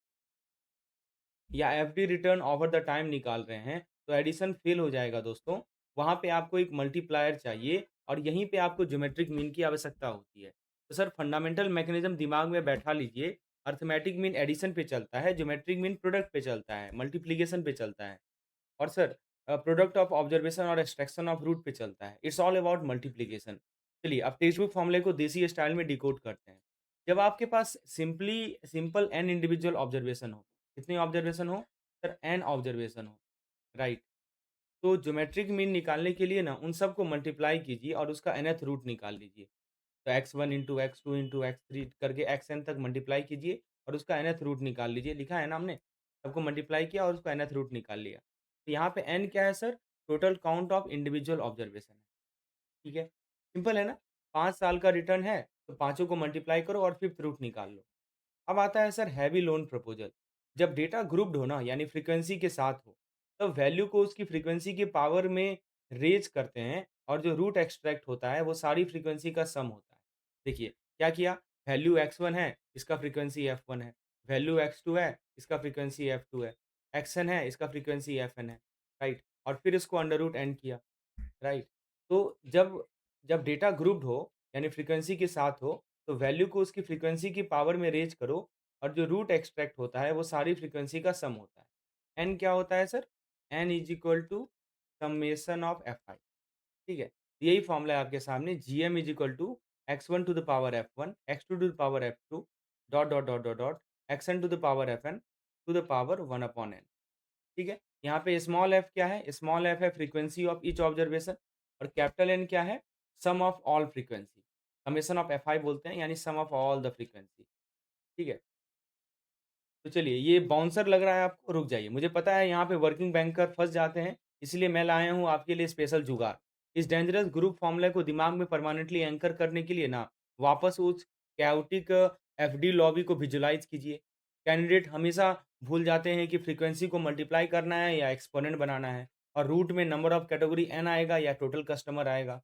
या FD return over the time निकाल रहे हैं, तो एडिशन फेल हो जाएगा दोस्तों। वहाँ पे आपको एक मल्टीप्लायर चाहिए और यहीं पे आपको ज्योमेट्रिक मीन की आवश्यकता होती है। तो सर फंडामेंटल मैकेनिज़्म दिमाग में बैठा लीजिए, अरिथमेटिक मीन एडिशन पे चलता है, ज्योमेट्रिक मीन प्रोडक्ट पे चलता है, मल्टीप्लिकेशन पे चलता है। और सर प्रोडक्ट ऑफ ऑब्जर्वेशन और एक्सट्रैक्शन ऑफ रूट पे चलता है। It's all about multiplication. चलिए अब टेक्स्ट बुक फॉर्मूले को देसी स्टाइल में डिकोड करते हैं। जब आपके पास सिंपल एन इंडिविजुअल ऑब्जर्वेशन हो, कितनी ऑब्जर्वेशन हो? सर एन ऑब्जर्वेशन हो, राइट? तो ज्योमेट्रिक मीन निकालने के लिए ना उन सबको मल्टीप्लाई कीजिए और उसका nth रूट निकाल लीजिए। तो x1 into x2 into x3 करके xn तक मल्टीप्लाई कीजिए और उसका nth रूट निकाल लीजिए। लिखा है ना हमने? सबको मल्टीप्लाई किया और उसका nth रूट निकाल लिया। तो यहाँ पे n क्या है sir? Total count of individual observation है। ठीक है? सिंपल है ना? 5 साल का रिटर्न है, तो पाँचों को मल्टीप्लाई करो और 5th रूट निकाल लो। अब आता है सर हैवी लोन प्रपोज़ल। जब डेटा ग्रुप्ड हो ना यानी फ्रीक्वेंसी के साथ हो, तब वैल्यू को उसकी फ्रीक्वेंसी के पावर में रेज़ करते हैं और जो रूट एक्सट्रैक्ट होता है वो सारी फ्रीक्वेंसी का सम होता है। देखिए, क्या किया? वैल्यू x1 है, इसका फ्रीक्वेंसी f1 है। वैल्यू x2 है, इसका फ्रीक्वेंसी f2 है, xn है, इसका फ्रीक्वेंसी fn है, राइट? और फिर इसको अंडर रूट n किया, राइट? तो जब जब डेटा ग्रुप्ड हो, यानी फ्रीक्वेंसी के साथ हो, तो वैल्यू को उसकी फ्रीक्वेंसी की पावर में रेज़ करो और जो रूट एक्सट्रैक्ट होता है, वो सारी फ्रीक्वेंसी का सम होता है। n क्या होता है sir? n is equal to summation of fi, ठीक है? यही फ़ॉर्मूला है आपके सामने, gm is equal to x1 to the power f1, x2 to the power f2, dot, dot, dot, dot, dot, xn to the power fn to the power 1 upon n, ठीक है? यहाँ पे स्मॉल f क्या है? स्मॉल f है फ्रीक्वेंसी ऑफ ईच ऑब्जर्वेशन और कैपिटल N क्या है? Sum of all frequency. Summation of fi बोलते हैं यानी सम ऑफ ऑल द फ्रीक्वेंसी, ठीक है? तो चलिए ये बाउंसर लग रहा है आपको, रुक जाइए। मुझे पता है यहाँ पे वर्किंग बैंकर फँस जाते हैं, इसलिए मैं लाया हूँ आपके लिए स्पेशल जुगाड़। इस डेंजरस ग्रुप फ़ॉर्मूला को दिमाग में परमानेंटली एंकर करने के लिए ना, वापस उस कैओटिक एफडी लॉबी को विजुअलाइज़ कीजिए। कैंडिडेट हमेशा भूल जाते हैं कि फ्रीक्वेंसी को मल्टीप्लाई करना है या एक्सपोनेंट बनाना है और रूट में नंबर ऑफ कैटेगरी n आएगा या टोटल कस्टमर आएगा।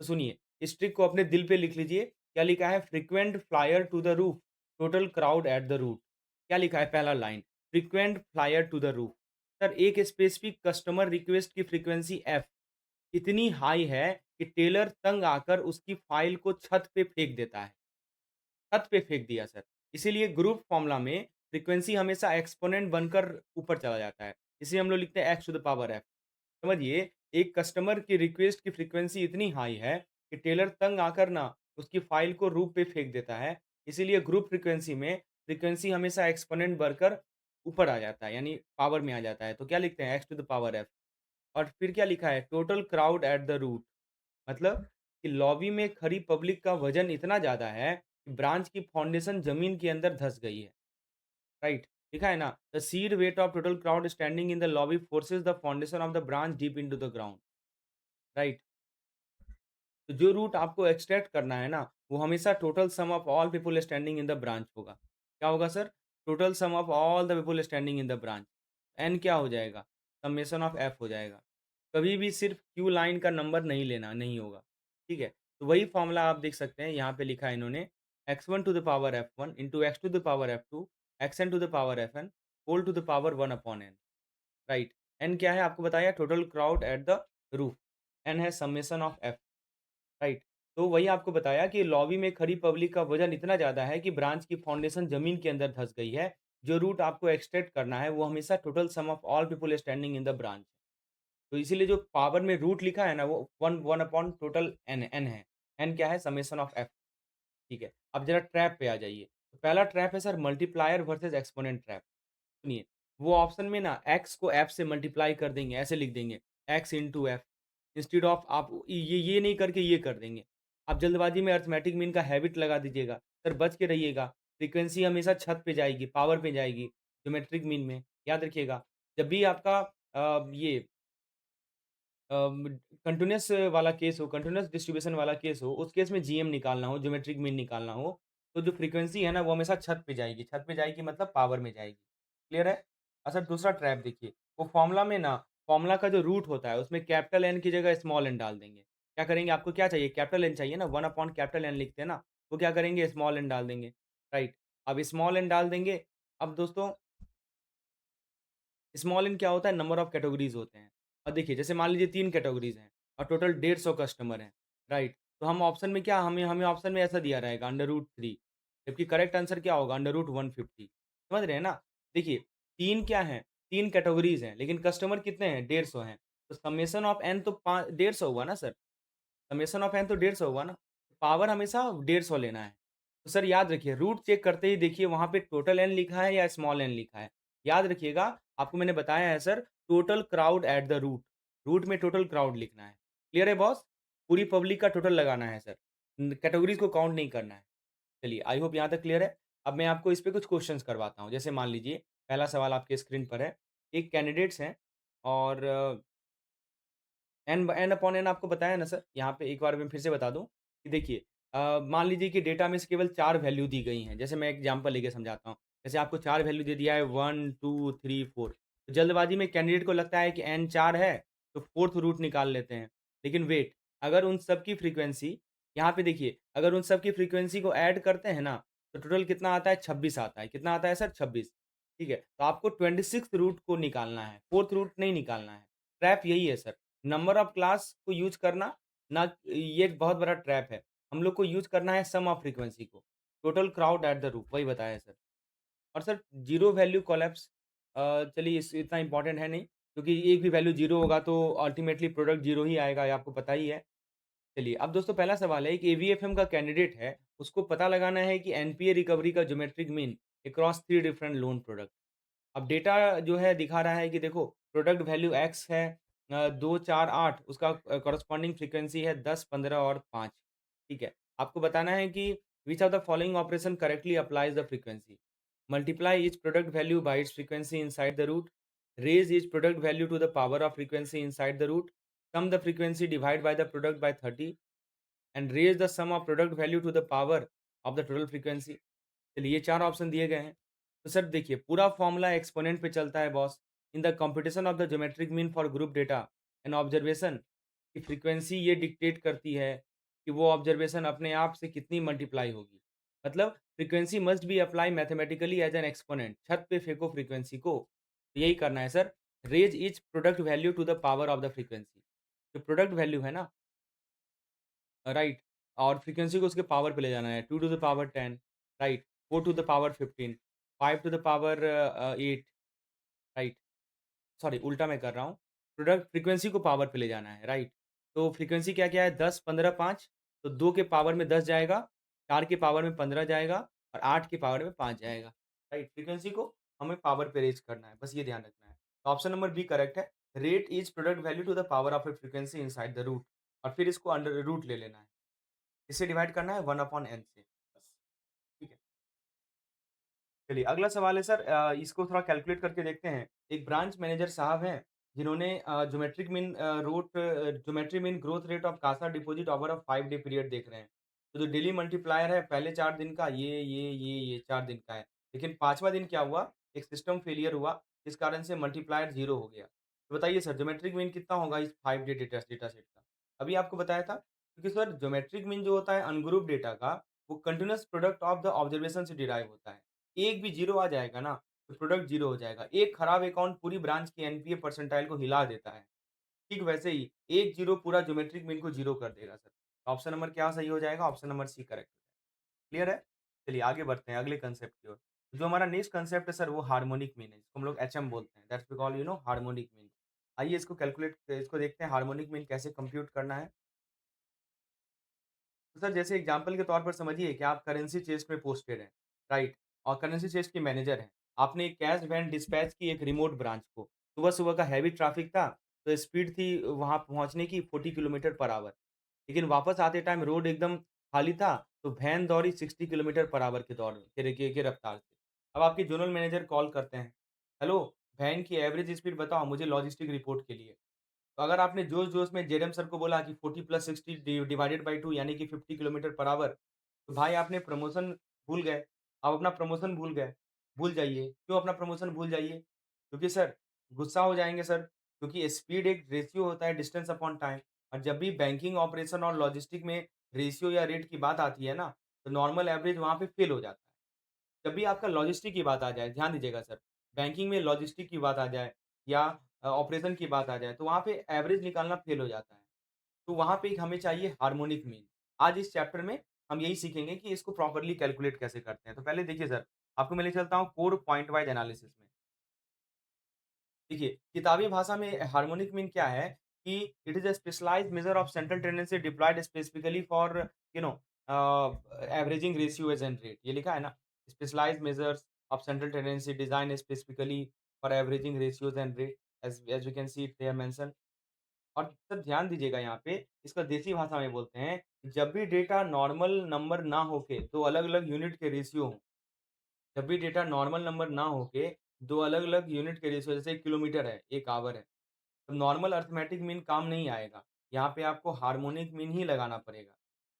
तो सुनिए, इस ट्रिक को अपने दिल पे लिख लीजिए। क्या लिखा है? Frequent flyer to the roof, total crowd at the root. क्या लिखा है पहला line? Frequent flyer to the roof. Sir एक स्पेसिफिक कस्टमर रिक्वेस्ट की फ्रीक्वेंसी एफ इतनी हाई है कि टेलर तंग आकर उसकी फाइल को छत पे फेंक देता है। छत पे फेंक दिया सर। इसीलिए ग्रुप फॉर्मूला में फ्रीक्वेंसी हमेशा एक्सपोनेंट बनकर ऊपर चला जाता है। इसे हम लोग लिखते हैं x to the power f. समझिए, एक कस्टमर की रिक्वेस्ट की फ्रीक्वेंसी इतनी हाई है कि टेलर तंग आकर ना उसकी फाइल को रूप पे फेंक देता है। इसीलिए ग्रुप फ्रीक्वेंसी में फ्रीक्वेंसी हमेशा एक्सपोनेंट बढ़कर ऊपर आ जाता है, यानी पावर में आ जाता है। तो क्या लिखते हैं? X to the power f. और फिर क्या लिखा है? Total crowd at the root. मतलब कि लॉबी में खड़ी पब्लिक का वजन इतना ज़्यादा है कि ब्रांच की फाउंडेशन ज़मीन के अंदर धँस गई है। राइट? लिखा है ना? The sheer weight of total crowd standing in the lobby forces the foundation of the branch deep into the ground. Right? तो जो रूट आपको एक्सट्रैक्ट करना है ना, वो हमेशा total sum of all people standing in the branch होगा। क्या होगा sir? Total sum of all the people standing in the branch. N क्या हो जाएगा? समेशन ऑफ एफ हो जाएगा। कभी भी सिर्फ क्यू लाइन का नंबर नहीं लेना, नहीं होगा। ठीक है? तो वही फ़ॉर्मूला आप देख सकते हैं, यहाँ पे लिखा है इन्होंने x1 to the power f1 into x to the power f2 xn to the power fn whole to the power 1 upon n। Right? n क्या है आपको बताया? Total crowd at the roof. n है समेशन ऑफ f। राइट। तो वही आपको बताया कि लॉबी में खड़ी पब्लिक का वज़न इतना ज़्यादा है कि ब्रांच की फाउंडेशन ज़मीन के अंदर धँस गई है। जो रूट आपको एक्सट्रैक्ट करना है, वो हमेशा total sum of all people standing in the branch. तो इसीलिए जो पावर में रूट लिखा है ना, वो 1 1 अपॉन टोटल n है। n क्या है? समेशन ऑफ f, ठीक है। अब ज़रा ट्रैप पे आ जाइए। तो पहला ट्रैप है sir multiplier versus exponent trap. सुनिए, वो ऑप्शन में ना x को f से मल्टीप्लाई कर देंगे, ऐसे लिख देंगे x into F instead of आप ये नहीं करके ये कर देंगे। आप जल्दबाजी में अरिथमेटिक मीन का हैबिट लगा दीजिएगा। सर बच के रहिएगा, फ्रीक्वेंसी हमेशा छत पे जाएगी, पावर पे जाएगी, ज्योमेट्रिक मीन में, याद रखिएगा। जब भी आपका ये कंटीन्यूअस वाला केस हो, कंटीन्यूअस डिस्ट्रीब्यूशन वाला केस हो, उस केस में जीएम निकालना हो, ज्योमेट्रिक मीन निकालना हो, तो जो फ्रीक्वेंसी है ना, वो हमेशा छत पे जाएगी मतलब पावर में जाएगी। क्लियर है? अच्छा दूसरा ट्रैप देखिए, वो फ़ॉर्मूला में ना, फ़ॉर्मूला का जो रूट होता है, उसमें कैपिटल N की जगह स्मॉल n डाल देंगे। क्या करेंगे? आपको क्या चाहिए? कैपिटल N चाहिए ना, 1 अपॉन कैपिटल N लिखते हैं ना, तो क्या करेंगे? स्मॉल n डाल देंगे। राइट? अब स्मॉल n डाल देंगे। अब दोस्तों स्मॉल इन क्या होता है? नंबर ऑफ कैटेगरीज़ होते हैं। और देखिए जैसे मान लीजिए 3 कैटेगरीज़ हैं और टोटल 150 कस्टमर हैं, राइट? तो हम ऑप्शन में क्या हमें हमें ऑप्शन में ऐसा दिया रहेगा √3 जबकि करेक्ट आंसर क्या होगा? √150। समझ रहे हैं ना? देखिए 3 क्या हैं? 3 कैटेगरीज़ हैं, लेकिन कस्टमर कितने हैं? 150 हैं। तो समेशन ऑफ n तो 150 हुआ ना सर? समेशन ऑफ n तो 150 हुआ ना? पावर हमेशा 150 लेना है। तो सर याद रखिए रूट चेक करते ही देखिए वहाँ पे टोटल n लिखा है या स्मॉल n लिखा है। याद रखिएगा आपको मैंने बताया है sir total crowd at the root. Root में टोटल क्राउड लिखना है। क्लियर है बॉस? पूरी पब्लिक का टोटल लगाना है सर। कैटेगरीज़ को काउंट नहीं करना है। चलिए आई होप यहाँ तक क्लियर है। अब मैं आपको इस पे कुछ क्वेश्चन्स करवाता हूँ। जैसे मान लीजिए पहला सवाल आपके स्क्रीन पर है। एक कैंडिडेट्स हैं और एन अपॉन एन आपको बताया ना सर, यहाँ पे एक बार मैं फिर से बता दूँ कि देखिए मान लीजिए कि डेटा में से केवल 4 वैल्यू दी गई हैं। जैसे मैं एग्ज़ाम्पल लेके समझाता हूँ। जैसे आपको 4 वैल्यू दे दिया है 1, 2, 3, 4 तो जल्दबाज़ी में कैंडिडेट को लगता है कि एन 4 है, तो 4th रूट निकाल लेते हैं। लेकिन वेट, अगर उन सब की फ्रीक्वेंसी यहाँ पे देखिए, अगर उन सब की फ्रीक्वेंसी को ऐड करते हैं ना, तो टोटल कितना आता है? 26 आता है। कितना आता है सर? 26। ठीक है, तो आपको 26th रूट को निकालना है, 4th रूट नहीं निकालना है। ट्रैप यही है सर, नंबर ऑफ क्लास को यूज़ करना ना, ये एक बहुत बड़ा ट्रैप है। हम लोग को यूज़ करना है सम ऑफ फ्रीक्वेंसी को, total crowd at the root, वही बताया सर। और सर ज़ीरो वैल्यू कोलैप्स, चलिए इस इतना इम्पोर्टेंट है नहीं, क्योंकि एक भी वैल्यू ज़ीरो होगा तो अल्टीमेटली प्रोडक्ट ज़ीरो ही आएगा, ये आपको पता ही है। चलिए, अब दोस्तों पहला सवाल है, एक एवीएफएम का कैंडिडेट है, उसको पता लगाना है कि एनपीए रिकवरी का geometric mean across 3 different loan product. अब डेटा जो है दिखा रहा है कि देखो, प्रोडक्ट वैल्यू एक्स है, 2, 4, 8, उसका कॉरेस्पॉन्डिंग फ्रीक्वेंसी है 10, 15 और 5, ठीक है। आपको बताना है कि which of the following operation correctly applies the frequency? Multiply each product value by its frequency inside the root, raise each product value to the power of frequency inside the root, sum the frequency divide by the product by 30 and raise the sum of product value to the power of the total frequency. चलिए, ये 4 ऑप्शन दिए गए हैं। तो सर देखिए, पूरा फ़ॉर्मूला एक्सपोनेंट पे चलता है boss. In the computation of the geometric mean for group data and observation की फ्रीक्वेंसी ये डिक्टेट करती है कि वो ऑब्जर्वेशन अपने आप से कितनी मल्टीप्लाई होगी। मतलब frequency must be apply mathematically as an exponent. छत पे फेंको फ्रीक्वेंसी को। तो यही करना है sir. Raise each product value to the power of the frequency. जो प्रोडक्ट वैल्यू है ना, राइट, और फ्रीक्वेंसी को उसके पावर पे ले जाना है, 2 to the power 10, right, 4 to the power 15, 5 to the power 8, right, sorry उल्टा मैं कर रहा हूँ। प्रोडक्ट फ्रीक्वेंसी को पावर पे ले जाना है, राइट। तो फ्रीक्वेंसी क्या-क्या है? 10, 15, 5, तो 2 के पावर में 10 जाएगा, 4 के पावर में 15 जाएगा और 8 के पावर में 5 जाएगा, राइट। फ्रीक्वेंसी को हमें पावर पे रेज़ करना है, बस ये ध्यान रखना है। तो ऑप्शन नंबर बी करेक्ट है। Rate each product value to the power of a frequency inside the root, और फिर इसको अंडर रूट ले लेना है। इसे डिवाइड करना है 1 अपॉन n से, बस, ठीक है। चलिए अगला सवाल है सर, इसको थोड़ा कैलकुलेट करके देखते हैं। एक ब्रांच मैनेजर साहब हैं, जिन्होंने geometry mean growth rate of Kasa deposit over a 5 day period देख रहे हैं। तो जो डेली मल्टीप्लायर है पहले 4 दिन का ये 4 दिन का है। लेकिन 5वाँ दिन क्या हुआ? एक सिस्टम फेलियर हुआ, जिस कारण से मल्टीप्लायर 0 हो गया। तो बताइए सर, ज्योमेट्रिक मीन कितना होगा इस 5 डे डेटा सेट का? अभी आपको बताया था, क्योंकि सर ज्योमेट्रिक मीन जो होता है अनग्रुप डेटा का, वो continuous product of the observation से डिराइव होता है। एक भी 0 आ जाएगा ना, तो प्रोडक्ट 0 हो जाएगा। एक खराब अकाउंट पूरी ब्रांच की एनपीए परसेंटाइल को हिला देता है। ठीक वैसे ही एक 0 पूरा ज्योमेट्रिक मीन को 0 कर देगा सर। ऑप्शन नंबर क्या सही हो जाएगा? ऑप्शन नंबर सी करेक्ट हो जाएगा। क्लियर है? चलिए आगे बढ़ते हैं अगले कांसेप्ट की ओर। जो हमारा नेक्स्ट कांसेप्ट है सर, वो हार्मोनिक मीन है, जिसको हम लोग एचएम बोलते हैं। That's we call harmonic mean. आइए इसको देखते हैं हार्मोनिक मीन कैसे कंप्यूट करना है। तो सर जैसे एग्जांपल के तौर पर समझिए कि आप करेंसी चेस्ट में पोस्टेड हैं, राइट? और करेंसी चेस्ट के मैनेजर हैं। आपने एक कैश वैन डिस्पैच की एक रिमोट ब्रांच को। सुबह-सुबह का हैवी ट्रैफिक था, तो स्पीड थी वहाँ पहुँचने की 40 किलोमीटर पर आवर। लेकिन वापस आते टाइम रोड एकदम खाली था, तो वैन दौड़ी 60 किलोमीटर पर आवर के दौर के रफ्तार से। अब आपके ज़ोनल मैनेजर कॉल करते हैं, "हेलो, वैन की एवरेज स्पीड बताओ मुझे लॉजिस्टिक रिपोर्ट के लिए।" तो अगर आपने जोश-जोश में जेडएम सर को बोला कि 40 प्लस 60 डिवाइडेड बाय 2 यानी कि 50 किलोमीटर पर आवर, तो भाई आपने प्रमोशन भूल गए। आप अपना प्रमोशन भूल गए। भूल जाइए। क्यों अपना प्रमोशन भूल जाइए? क्योंकि सर गुस्सा हो जाएँगे सर, क्योंकि स्पीड एक रेशियो होता है डिस्टेंस अपॉन टाइम, और जब भी बैंकिंग ऑपरेशन और लॉजिस्टिक में रेशियो या रेट की बात आती है ना, तो नॉर्मल एवरेज वहाँ पे फेल हो जाता है। जब भी आपका लॉजिस्टिक की बात आ जाए, ध्यान दीजिएगा सर, बैंकिंग में लॉजिस्टिक की बात आ जाए या ऑपरेशन की बात आ जाए, तो वहाँ पे एवरेज निकालना फेल हो जाता है। तो वहाँ पे एक हमें चाहिए हार्मोनिक मीन। आज इस चैप्टर में हम यही सीखेंगे कि इसको प्रॉपर्ली कैलकुलेट कैसे करते हैं। तो पहले देखिए सर, आपको मैं ले चलता हूँ कोर पॉइंट वाइज़ एनालिसिस में। देखिए, किताबी भाषा में हार्मोनिक मीन क्या है कि it is a specialised measure of central tendency deployed specifically for you know averaging ratio as and rate. ये लिखा है ना? Specialised measures of central tendency design specifically for averaging ratios and rate, as as we can see it here mention. और सर ध्यान दीजिएगा यहाँ पे, इसका देसी भाषा में बोलते हैं, कि जब भी डेटा नॉर्मल नंबर ना होके 2 अलग-अलग यूनिट के रेशियो हों, जब भी डेटा नॉर्मल नंबर ना होके 2 अलग-अलग यूनिट के रेशियो, जैसे 1 किलोमीटर है, 1 ऑवर है, तो नॉर्मल अरिथमेटिक मीन काम नहीं आएगा। यहाँ पे आपको हार्मोनिक मीन ही लगाना पड़ेगा।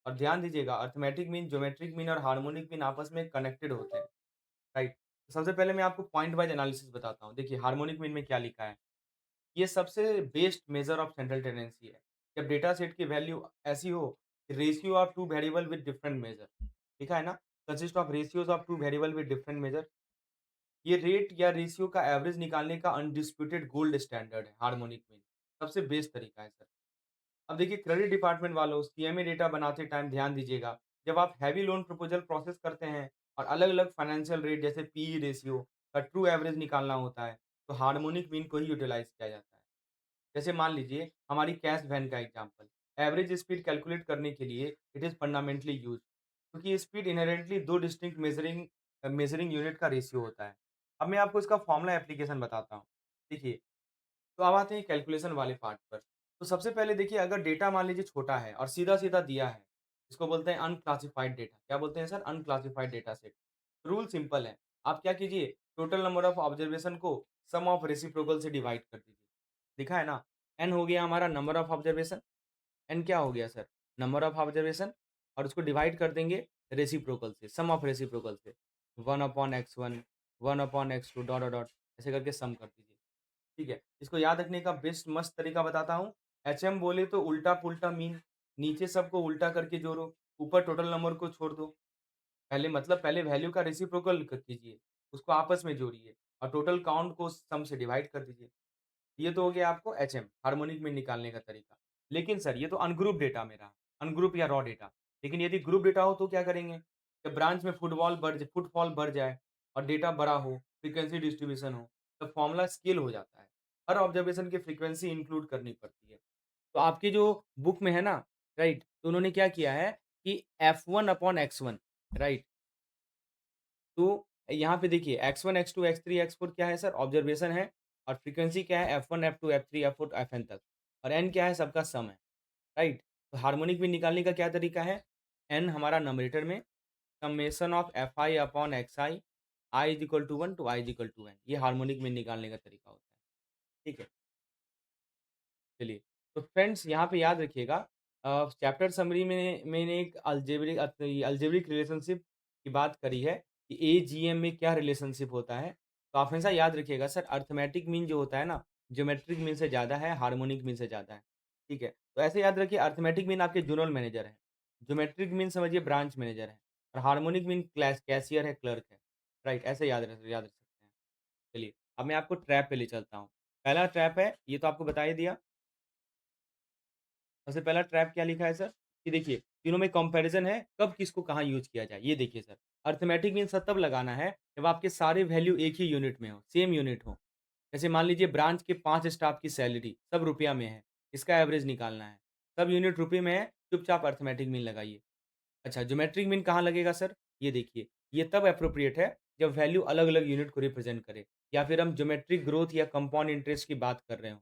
और ध्यान दीजिएगा, अरिथमेटिक मीन, ज्योमेट्रिक मीन और हार्मोनिक मीन आपस में कनेक्टेड होते हैं, राइट? सबसे पहले मैं आपको पॉइंट वाइज़ एनालिसिस बताता हूँ। देखिए हार्मोनिक मीन में क्या लिखा है। ये सबसे best measure of central tendency है। जब डेटा सेट की वैल्यू ऐसी हो, ratio of 2 variable with different measure, लिखा है ना? Consist of ratios of 2 variable with different measure. ये रेट या रेशियो का एवरेज निकालने का अनडिस्प्यूटेड गोल्ड स्टैंडर्ड है, हार्मोनिक मीन। सबसे बेस्ट तरीका है सर। अब देखिए क्रेडिट डिपार्टमेंट वालों, सीएमए डेटा बनाते टाइम ध्यान दीजिएगा, जब आप हैवी लोन प्रपोज़ल प्रोसेस करते हैं और अलग-अलग फाइनेंशियल रेट जैसे पीई रेशियो का ट्रू एवरेज निकालना होता है, तो हार्मोनिक मीन को ही यूटिलाइज़ किया जाता है। जैसे मान लीजिए हमारी कैश वैन का एग्जांपल, एवरेज स्पीड कैलकुलेट करने के लिए इट इज़ फंडामेंटली यूज्ड, क्योंकि स्पीड इन्हेरेंटली 2 डिस्टिंक्ट मेजरिंग यूनिट का रेशियो होता है। अब मैं आपको इसका फॉर्मूला एप्लीकेशन बताता हूँ। देखिए, तो अब आते हैं कैलकुलेशन वाले पार्ट पर। तो सबसे पहले देखिए अगर डेटा मान लीजिए छोटा है और सीधा-सीधा दिया है, इसको बोलते हैं अनक्लासिफाइड डेटा। क्या बोलते हैं sir? Unclassified data set. Rule simple है, आप क्या कीजिए टोटल नंबर ऑफ ऑब्जर्वेशन को सम ऑफ रेसिप्रोकल से डिवाइड कर दीजिए। दिखा है ना? n हो गया हमारा नंबर ऑफ ऑब्जर्वेशन, n क्या हो गया सर? नंबर ऑफ ऑब्जर्वेशन और उसको डिवाइड कर देंगे रेसिप्रोकल से, सम ऑफ रेसिप्रोकल से। 1/x1, 1/x2 dot, dot, dot ऐसे करके सम कर दीजिए। ठीक है? इसको याद रखने का बेस्ट मस्त तरीका बताता हूँ। एचएम बोले तो उल्टा-पुल्टा मीन, नीचे सबको उल्टा करके जोड़ो, ऊपर टोटल नंबर को छोड़ दो। पहले वैल्यू का रेसिप्रोकल कीजिए, उसको आपस में जोड़िए और टोटल काउंट को सम से डिवाइड कर दीजिए। ये तो हो गया आपको एचएम, हार्मोनिक मीन निकालने का तरीका। लेकिन सर ये तो अनग्रुप डेटा में रहा, अनग्रुप या रॉ डेटा। लेकिन यदि ग्रुप डेटा हो तो क्या करेंगे? जब ब्रांच में फुटफॉल बढ़ जाए और डेटा बड़ा हो, फ्रीक्वेंसी डिस्ट्रीब्यूशन हो, तब फॉर्मूला स्केल हो जाता है। हर ऑब्जर्वेशन की फ्रीक्वेंसी इंक्लूड करनी पड़ती है। तो आपकी जो बुक में है ना, राइट? तो उन्होंने क्या किया है कि F1 अपॉन X1, राइट? तो यहाँ पे देखिए x1, x2, x3, x4 क्या है सर? ऑब्जर्वेशन है और फ्रीक्वेंसी क्या है? f1, f2, f3, f4, fn तक और n क्या है? सबका सम है, राइट? तो हार्मोनिक मीन निकालने का क्या तरीका है? n हमारा न्यूमरेटर में summation of fi upon xi, i is equal to 1 to i is equal to n, ये हार्मोनिक मीन निकालने का तरीका होता है, ठीक है? चलिए, तो फ्रेंड्स यहाँ पे याद रखिएगा चैप्टर समरी में मैंने एक अलजेब्रिक रिलेशनशिप की बात करी है कि एजीएम में क्या रिलेशनशिप होता है। तो आप हमेशा याद रखिएगा सर अरिथमेटिक मीन जो होता है ना, ज्योमेट्रिक मीन से ज़्यादा है, हार्मोनिक मीन से ज़्यादा है। ठीक है? तो ऐसे याद रखिए अरिथमेटिक मीन आपके ज़ोनल मैनेजर है, ज्योमेट्रिक मीन समझिए ब्रांच मैनेजर है और हार्मोनिक मीन कैशियर है, क्लर्क है। राइट? ऐसे याद रख सकते हैं। चलिए, अब मैं आपको ट्रैप पे ले चलता हूँ। पहला ट्रैप है, ये तो आपको बता ही दिया। सबसे पहला ट्रैप क्या लिखा है सर? कि देखिए, तीनों में कंपैरिज़न है, कब किसको कहाँ यूज़ किया जाए, ये देखिए सर। अरिथमेटिक मीन सर तब लगाना है, जब आपके सारे वैल्यू एक ही यूनिट में हो, सेम यूनिट हो। जैसे मान लीजिए ब्रांच के 5 स्टाफ की सैलरी, सब रुपया में है, इसका एवरेज निकालना है। सब यूनिट रुपए में है, चुपचाप अरिथमेटिक मीन लगाइए। अच्छा, ज्योमेट्रिक मीन कहाँ लगेगा सर? ये देखिए, ये तब एप्रोप्रिएट है, जब वैल्यू अलग-अलग यूनिट को रिप्रेज़ेंट करे या फिर हम ज्योमेट्रिक ग्रोथ या कंपाउंड इंटरेस्ट की बात कर रहे हों,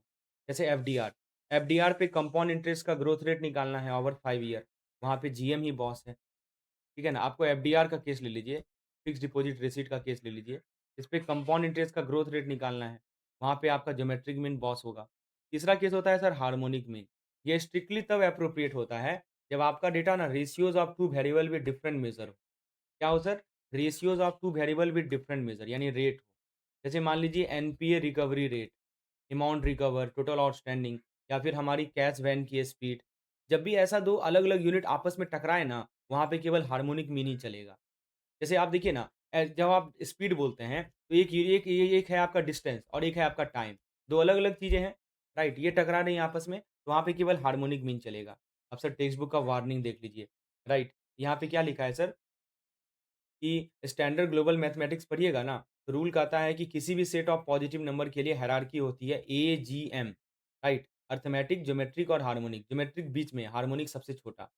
जैसे एफडीआर। एफडीआर पे कंपाउंड इंटरेस्ट का ग्रोथ रेट निकालना है ओवर 5 ईयर, वहाँ पे जीएम ही बॉस है, ठीक है ना? आपको एफडीआर का केस ले लीजिए, फिक्स्ड डिपॉज़िट रिसीट का केस ले लीजिए, इस पे कंपाउंड इंटरेस्ट का ग्रोथ रेट निकालना है, वहाँ पे आपका ज्योमेट्रिक मीन बॉस होगा। तीसरा केस होता है सर हार्मोनिक मीन, ये स्ट्रिक्टली तब एप्रोप्रिएट होता है, जब आपका डेटा ना ratios of 2 variable with different measure हो। क्या हो sir? Ratios of 2 variable with different measure यानी रेट हो। जैसे मान लीजिए NPA recovery rate, amount recover, total outstanding या फिर हमारी कैश वैन की स्पीड। जब भी ऐसा 2 अलग-अलग यूनिट आपस में टकराए ना, वहाँ पे केवल हार्मोनिक मीन ही चलेगा। जैसे आप देखिए ना जब आप स्पीड बोलते हैं, तो एक है आपका डिस्टेंस और एक है आपका टाइम। 2 अलग-अलग चीज़ें हैं, राइट? ये टकरा रही हैं आपस में, तो वहाँ पे केवल हार्मोनिक मीन चलेगा। अब सर टेक्स्ट बुक का वार्निंग देख लीजिए, राइट? यहाँ पे क्या लिखा है सर? कि स्टैंडर्ड ग्लोबल मैथमेटिक्स पढ़िएगा ना, तो रूल कहता है कि किसी भी सेट ऑफ पॉजिटिव नंबर के लिए हायरार्की होती है एजीएम, राइट? अरिथमेटिक, ज्योमेट्रिक और हार्मोनिक। ज्योमेट्रिक बीच में, हार्मोनिक सबसे छोटा।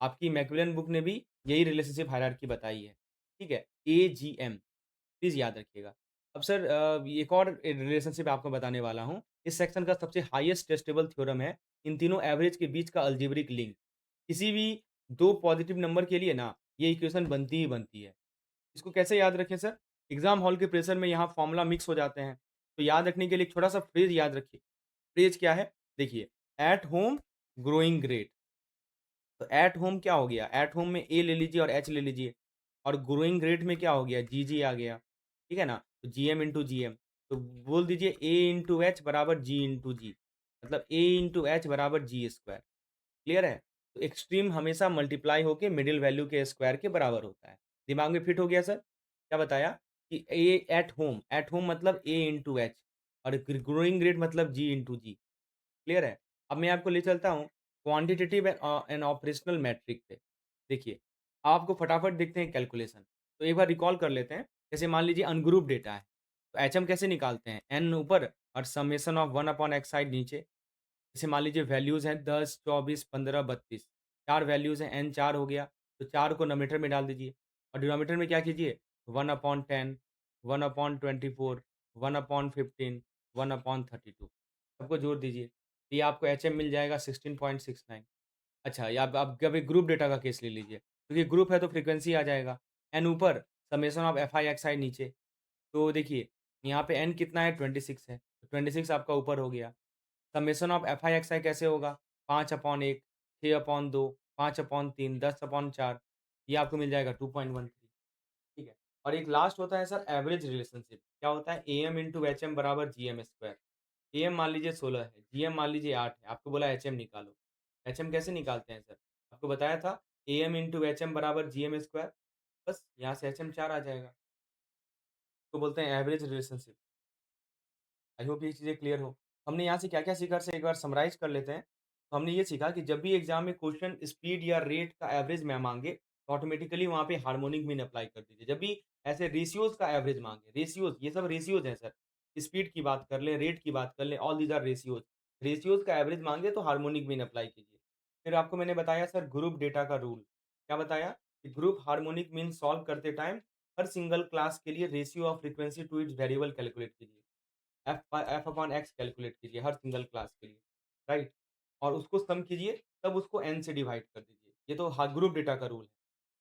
आपकी मैक्मिलन बुक ने भी यही रिलेशनशिप हायरार्की बताई है, ठीक है? एजीएम, प्लीज़ याद रखिएगा। अब सर एक और रिलेशनशिप आपको बताने वाला हूँ। इस सेक्शन का सबसे हाईएस्ट टेस्टेबल थ्योरम है, इन तीनों एवरेज के बीच का अलजेब्रिक लिंक। किसी भी 2 पॉजिटिव नंबर के लिए ना, ये इक्वेशन बनती ही बनती है। इसको कैसे याद रखें सर? एग्ज़ाम हॉल के प्रेशर में यहाँ फ़ॉर्मूला मिक्स हो जाते हैं। तो याद रखने के लिए एक छोटा-सा फ्रेज़ याद रखिए। फ्रेज़ क्या है? देखिए, एट होम ग्रोइंग ग्रेट। तो एट होम क्या हो गया? एट होम में ए ले लीजिए और एच ले लीजिए और ग्रोइंग ग्रेट में क्या हो गया? जीजी आ गया। ठीक है ना? तो जीएम इंटू जीएम। तो बोल दीजिए ए इंटू एच बराबर जी इंटू जी। मतलब ए इंटू एच बराबर जी स्क्वायर। क्लियर है? तो एक्सट्रीम हमेशा मल्टीप्लाई होके मिडल वैल्यू के स्क्वायर के बराबर होता है। दिमाग में फिट हो गया सर? क्या बताया कि ए एट होम मतलब ए इंटू एच और ग्रोइंग रेट मतलब जी इंटू जी। क्लियर है? अब मैं आपको ले चलता हूँ क्वांटिटेटिव एंड ऑपरेशनल मैट्रिक पे। देखिए, आपको फटाफट देखते हैं कैलकुलेशन। तो एक बार रिकॉल कर लेते हैं। जैसे मान लीजिए अनग्रुप डेटा है, तो एचएम कैसे निकालते हैं? एन ऊपर और summation of 1 upon x side नीचे। जैसे मान लीजिए वैल्यूज़ हैं 10, 24, 15, 32 4 वैल्यूज़ हैं, एन 4 हो गया, तो 4 को नोमेरेटर में डाल दीजिए और डिनोमिनेटर में क्या कीजिए 1 अपॉन 10, 1 अपॉन 24, 1 अपॉन 15, 1 अपॉन 32 सबको जोड़ दीजिए। तो ये आपको एचएम मिल जाएगा 16.69। अच्छा, या अब कभी ग्रुप डेटा का केस ले लीजिए, क्योंकि ग्रुप है तो फ्रीक्वेंसी आ जाएगा। एन ऊपर, summation of f i x i नीचे। तो देखिए, यहाँ पे एन कितना है 26 है, तो 26 आपका ऊपर हो गया। Summation of f i x i कैसे होगा? 5/1, 6/2, 5/3, 10/4 ये आपको मिल जाएगा 2.13 ठीक है। और एक लास्ट होता है सर एवरेज रिलेशनशिप। क्या होता है? एएम इंटू एचएम बराबर जीएम स्क्वायर। एएम मान लीजिए 16 है, जीएम मान लीजिए 8 है, आपको बोला एचएम निकालो। एचएम कैसे निकालते हैं सर? आपको बताया था एएम इंटू एचएम बराबर जीएम स्क्वायर, बस यहाँ से एचएम 4 आ जाएगा। तो बोलते हैं एवरेज रिलेशनशिप। आई होप ये चीज़ें क्लियर हो। हमने यहाँ से क्या-क्या सीखा सर एक बार समराइज़ कर लेते हैं। तो हमने ये सीखा कि जब भी एग्ज़ाम में क्वेश्चन स्पीड या रेट का एवरेज माँगे, तो ऑटोमैटिकली वहाँ पे हार्मोनिक मीन अप्लाई कर दीजिए। जब भी ऐसे रेशियोज़ का एवरेज माँगे, रेशियोज़ ये सब रेशियोज़ हैं सर। स्पीड की बात कर लें, रेट की बात कर लें, all these are ratios. Ratios का एवरेज माँगे तो हार्मोनिक मीन अप्लाई कीजिए। फिर आपको मैंने बताया सर ग्रुप डेटा का रूल। क्या बताया? कि ग्रुप हार्मोनिक मीन सॉल्व करते टाइम हर सिंगल क्लास के लिए ratio of frequency to its variable calculate कीजिए। एफ अपॉन एक्स कैलकुलेट कीजिए हर सिंगल क्लास के लिए, राइट? और उसको सम कीजिए, तब उसको n से डिवाइड कर दीजिए। ये तो हा ग्रुप डेटा का रूल है,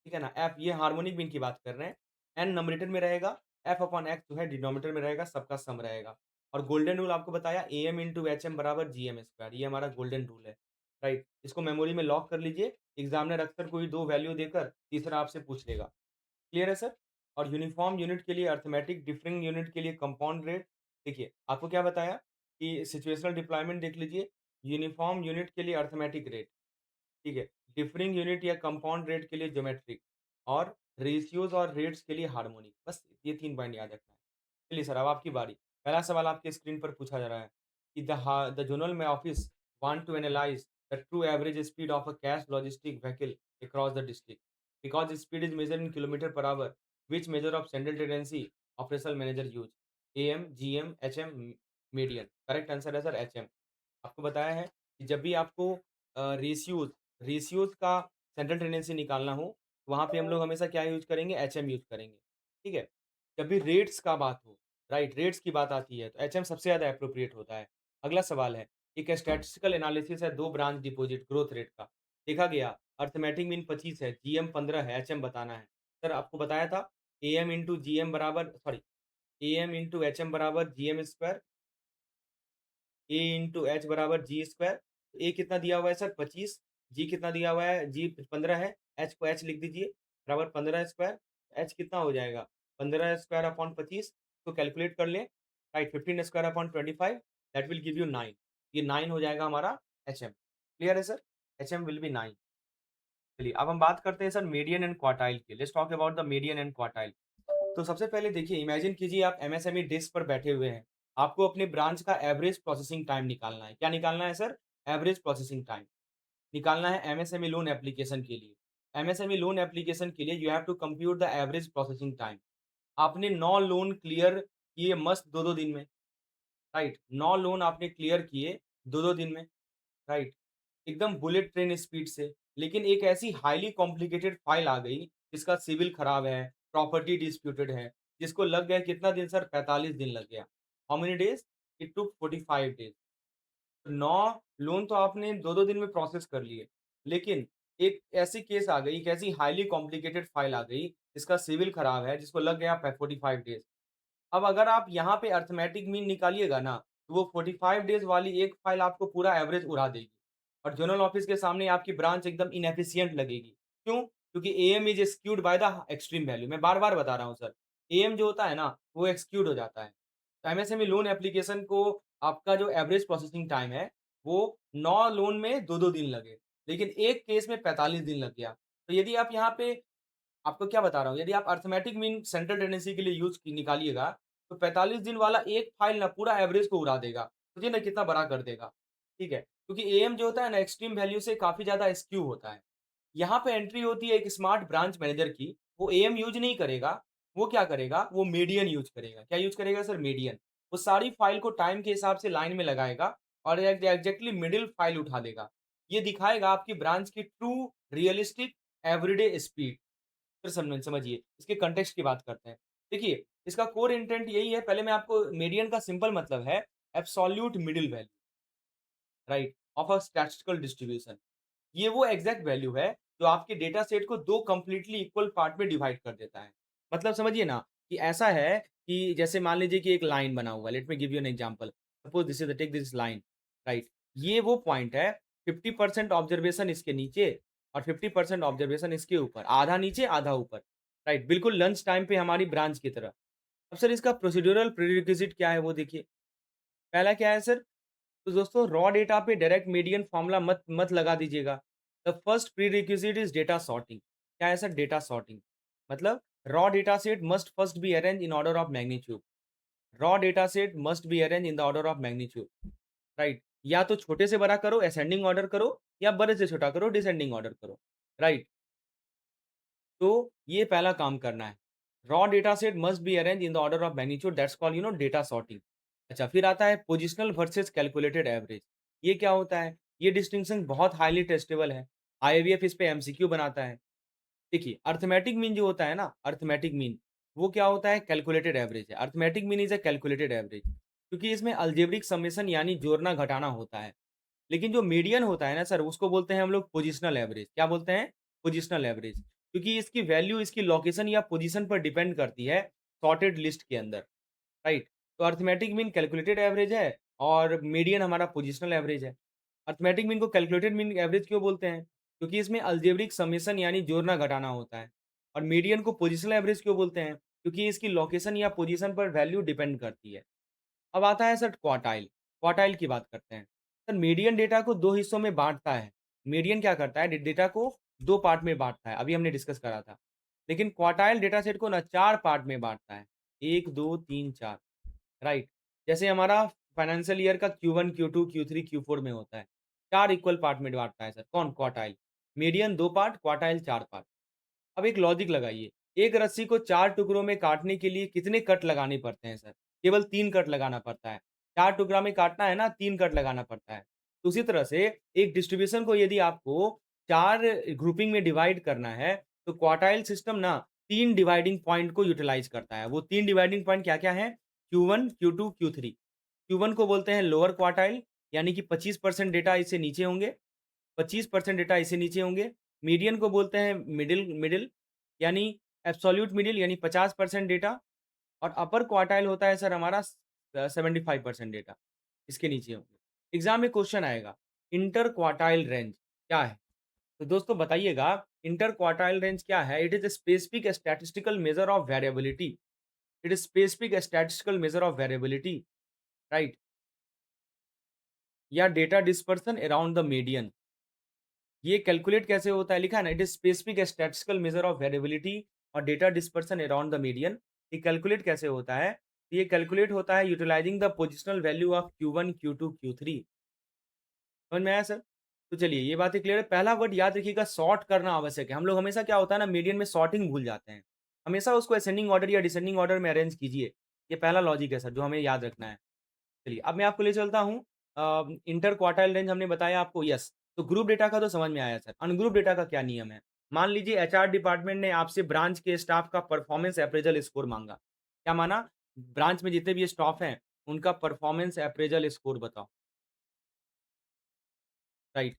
ठीक है ना? एफ ये हार्मोनिक मीन की बात कर रहे हैं। n न्यूमरेटर में रहेगा, एफ अपॉन एक्स जो है डिनोमिनेटर में रहेगा, सबका सम रहेगा। और गोल्डन रूल आपको बताया एएम इंटू एचएम बराबर जीएम स्क्वायर ये हमारा गोल्डन रूल है, राइट? इसको मेमोरी में लॉक कर लीजिए, एग्ज़ामिनर अक्सर कोई 2 वैल्यू देकर तीसरा आपसे पूछ लेगा। क्लियर है सर? और यूनिफ़ॉर्म यूनिट के लिए अरिथमेटिक, डिफरिंग यूनिट के लिए कंपाउंड रेट देखिए, आपको क्या बताया कि सिचुएशनल डिप्लॉयमेंट देख लीजिए, यूनिफ़ॉर्म यूनिट के लिए अरिथमेटिक रेट, ठीक है? डिफरिंग यूनिट या कंपाउंड रेट के लिए ज्योमेट्रिक और रेशियोज़ और रेट्स के लिए हार्मोनिक, बस ये 3 पॉइंट याद रखना है। चलिए सर, अब आपकी बारी। पहला सवाल आपके स्क्रीन पर पूछा जा रहा है कि द ज़ोनल में office want to analyse the true average speed of a cash logistic vehicle across the district because speed is measured in kilometre per hour which measure of central tendency operational manager use? AM, GM, HM, median. Correct answer है सर एचएम। आपको बताया है कि जब भी आपको रेशियोज़ रेशियोज़ का सेंट्रल टेंडेंसी निकालना हो, वहाँ पे हम लोग हमेशा क्या यूज़ करेंगे? एचएम यूज़ करेंगे, ठीक है? जब भी रेट्स का बात हो, राइट, रेट्स की बात आती है, तो एचएम सबसे ज़्यादा एप्रोप्रिएट होता है। अगला सवाल है, एक स्टैटिस्टिकल एनालिसिस है 2 ब्रांच डिपॉजिट ग्रोथ रेट का। देखा गया अरिथमेटिक मीन 25 है, जीएम 15 है, एचएम बताना है। सर आपको बताया था एएम इंटू जीएम बराबर सॉरी एएम इंटू एचएम बराबर जीएम स्क्वायर ए इंटू एच बराबर जी स्क्वायर। ए कितना दिया हुआ है सर 25, जी कितना दिया हुआ है? जी 15 है, एच को एच लिख दीजिए बराबर 15 स्क्वायर, एच कितना हो जाएगा? 15 स्क्वायर अपॉन 25 तो कैलकुलेट कर लें, right 15 square upon 25 that will give you 9 ये 9 हो जाएगा हमारा एचएम। क्लियर है सर? HM will be 9। चलिए अब हम बात करते हैं सर मीडियन एंड क्वार्टाइल की। Let's talk about the median and quartile. तो सबसे पहले देखिए इमेजिन कीजिए आप एमएसएमई डेस्क पर बैठे हुए हैं। आपको अपने ब्रांच का एवरेज प्रोसेसिंग टाइम निकालना है। क्या निकालना है सर? Average processing time. निकालना है एमएसएमई लोन एप्लीकेशन के लिए। एमएसएमई लोन एप्लीकेशन के लिए you have to compute the average processing time. आपने 9 लोन क्लियर किए मस्त 2-2 दिन में, राइट? 9 लोन आपने क्लियर किए 2-2 दिन में, राइट? एकदम बुलेट ट्रेन स्पीड से। लेकिन एक ऐसी हाइली कॉम्प्लिकेटेड फाइल आ गई जिसका सिविल खराब है, प्रॉपर्टी डिस्प्यूटेड है, जिसको लग गया कितना दिन सर 45 दिन लग गया। How many days? It took 45 days. 9 loan तो आपने 2-2 दिन में प्रोसेस कर लिए। लेकिन एक ऐसी केस आ गई, एक ऐसी हाइली कॉम्प्लिकेटेड फाइल आ गई जिसका सिविल खराब है, जिसको लग गया 45 डेज़। अब अगर आप यहाँ पे अरिथमेटिक मीन निकालिएगा ना, तो वो 45 डेज़ वाली एक फाइल आपको पूरा एवरेज उड़ा देगी और ज़ोनल ऑफिस के सामने आपकी ब्रांच एकदम इनएफिशिएंट लगेगी। क्यों? क्योंकि am is skewed bye the extreme value. मैं बार-बार बता रहा हूँ सर, एएम जो होता है ना, वो एक्सक्यूड हो जाता है। तो एमएसएमई लोन एप्लीकेशन को आपका जो एवरेज प्रोसेसिंग टाइम है, वो 9 लोन में 2-2 दिन लगे, लेकिन एक केस में 45 दिन लग गया। तो यदि आप यहाँ पे आपको क्या बता रहा हूँ, यदि आप अरिथमेटिक मीन सेंट्रल टेंडेंसी के लिए यूज़ की निकालिएगा, तो 45 दिन वाला एक फाइल ना पूरा एवरेज को उड़ा देगा। सोचिए ना कितना बड़ा कर देगा, ठीक है? क्योंकि एएम जो होता है ना एक्सट्रीम वैल्यू से काफ़ी ज़्यादा स्क्यू होता है। यहाँ पे एंट्री होती है एक स्मार्ट ब्रांच मैनेजर की, वो एएम यूज़ नहीं करेगा, वो क्या करेगा, वो मीडियन यूज़ करेगा। क्या यूज़ करेगा सर? मीडियन। वो सारी फाइल को टाइम के हिसाब से लाइन में लगाएगा और एग्ज़ैक्टली मिडल फाइल उठा देगा। ये दिखाएगा आपकी ब्रांच की ट्रू रियलिस्टिक एवरीडे स्पीड। फिर समझिए, इसके कॉन्टेक्स्ट की बात करते हैं। देखिए, इसका कोर इंटेंट यही है, पहले मैं आपको मीडियन का सिंपल मतलब है absolute middle value, right? Of a statistical distribution. ये वो एग्ज़ैक्ट वैल्यू है, जो आपके डेटा सेट को 2 कंप्लीटली इक्वल पार्ट में डिवाइड कर देता है। मतलब समझिए ना कि ऐसा है कि जैसे मान लीजिए कि एक लाइन बना हुआ है, let me give you an example. Suppose this is take this line, right? ये वो पॉइंट है, 50% ऑब्जर्वेशन इसके नीचे और 50% ऑब्जर्वेशन इसके ऊपर, आधा नीचे, आधा ऊपर, राइट? बिल्कुल लंच टाइम पे हमारी ब्रांच की तरह। अब सर इसका प्रोसीड्यूरल प्रीरिक्विज़िट क्या है वो देखिए। पहला क्या है सर? तो दोस्तों रॉ डेटा पे डायरेक्ट मीडियन फॉर्मूला मत मत लगा दीजिएगा। The first prerequisite is data sorting. क्या है सर? Data sorting. मतलब raw data set must first be arranged in order of magnitude. Raw data set must be arranged in the order of magnitude, right? या तो छोटे से बड़ा करो असेंडिंग ऑर्डर करो या बड़े से छोटा करो डिसेंडिंग ऑर्डर करो, राइट? तो ये पहला काम करना है। Raw data set must be arranged in the order of magnitude that's called data sorting. अच्छा फिर आता है पोजिशनल वर्सेस कैलकुलेटेड एवरेज। ये क्या होता है? ये डिस्टिंक्शन बहुत हाईली टेस्टेबल है। आईवीएफ इस पे एमसीक्यू बनाता है। देखिए अरिथमेटिक मीन जो होता है ना, अरिथमेटिक मीन वो क्या होता है? कैलकुलेटेड एवरेज है। Arithmetic mean is a calculated average क्योंकि इसमें अलजेब्रिक समेशन यानी जोड़ना घटाना होता है। लेकिन जो मीडियन होता है ना सर, उसको बोलते हैं हम लोग पोजिशनल एवरेज। क्या बोलते हैं? Positional average. क्योंकि इसकी वैल्यू इसकी लोकेशन या पोजीशन पर डिपेंड करती है सॉर्टेड लिस्ट के अंदर, राइट? तो अरिथमेटिक मीन कैलकुलेटेड एवरेज है और मीडियन हमारा पोजिशनल एवरेज है। अरिथमेटिक मीन को कैलकुलेटेड मीन एवरेज क्यों बोलते हैं? क्योंकि इसमें अलजेब्रिक समेशन यानी जोड़ना घटाना होता है। और मीडियन को पोजिशनल एवरेज क्यों बोलते हैं? क्योंकि इसकी लोकेशन या पोजीशन पर वैल्यू डिपेंड करती है। अब आता है सर क्वार्टाइल। क्वार्टाइल की बात करते हैं। सर मीडियन डेटा को 2 हिस्सों में बाँटता है। मीडियन क्या करता है? डेटा को 2 पार्ट में बाँटता है, अभी हमने डिस्कस करा था। लेकिन क्वार्टाइल डेटा सेट को ना 4 पार्ट में बाँटता है। 1, 2, 3, 4, राइट? जैसे हमारा फाइनेंशियल ईयर का Q1, Q2, Q3, Q4 में होता है। 4 इक्वल पार्ट में बाँटता है सर। कौन? Quartile. Median 2 part, quartile 4 part. अब एक लॉजिक लगाइए, एक रस्सी को 4 टुकड़ों में काटने के लिए कितने कट लगाने पड़ते हैं सर? केवल 3 कट लगाना पड़ता है। 4 टुकड़ा में काटना है ना, 3 कट लगाना पड़ता है। तो उसी तरह से एक डिस्ट्रीब्यूशन को यदि आपको 4 ग्रुपिंग में डिवाइड करना है, तो क्वार्टाइल सिस्टम ना 3 डिवाइडिंग पॉइंट को यूटिलाइज़ करता है। वो 3 डिवाइडिंग पॉइंट क्या-क्या हैं? Q1, Q2, Q3। Q1 को बोलते हैं लोअर क्वार्टाइल यानी कि 25% डेटा इससे नीचे होंगे, 25% डेटा इससे नीचे होंगे। मीडियन को बोलते हैं मिडल मिडल यानी एब्सोल्यूट मिडल यानी 50% डेटा और अपर क्वार्टाइल होता है सर हमारा 75% डेटा, इसके नीचे होंगे। एग्ज़ाम में क्वेश्चन आएगा, इंटर क्वार्टाइल रेंज क्या है? तो दोस्तों बताइएगा इंटर क्वार्टाइल रेंज क्या है? It is a specific statistical measure of variability. It is specific statistical measure of variability, right? या data dispersion around the median. ये कैलकुलेट कैसे होता है? लिखा है ना, it is specific statistical measure of variability और data dispersion around the median. ये कैलकुलेट कैसे होता है? ये कैलकुलेट होता है utilising the positional value of Q1, Q2, Q3। समझ में आया सर? तो चलिए ये बातें क्लियर है। पहला वर्ड याद रखिएगा, सॉर्ट करना आवश्यक है। हम लोग हमेशा क्या होता है ना, मीडियन में सॉर्टिंग भूल जाते हैं। हमेशा उसको असेंडिंग ऑर्डर या डिसेंडिंग ऑर्डर में अरेंज कीजिए। ये पहला लॉजिक है सर जो हमें याद रखना है। चलिए, अब मैं आपको ले चलता हूँ इंटर क्वार्टाइल रेंज हमने बताया आपको, यस। तो ग्रुप डेटा का तो समझ में आया सर। अनग्रुप डेटा का क्या नियम है? मान लीजिए एचआर डिपार्टमेंट ने आपसे ब्रांच के स्टाफ का परफॉर्मेंस अप्रेजल स्कोर माँगा। क्या माना? ब्रांच में जितने भी स्टाफ हैं, उनका परफॉर्मेंस अप्रेजल स्कोर बताओ, राइट?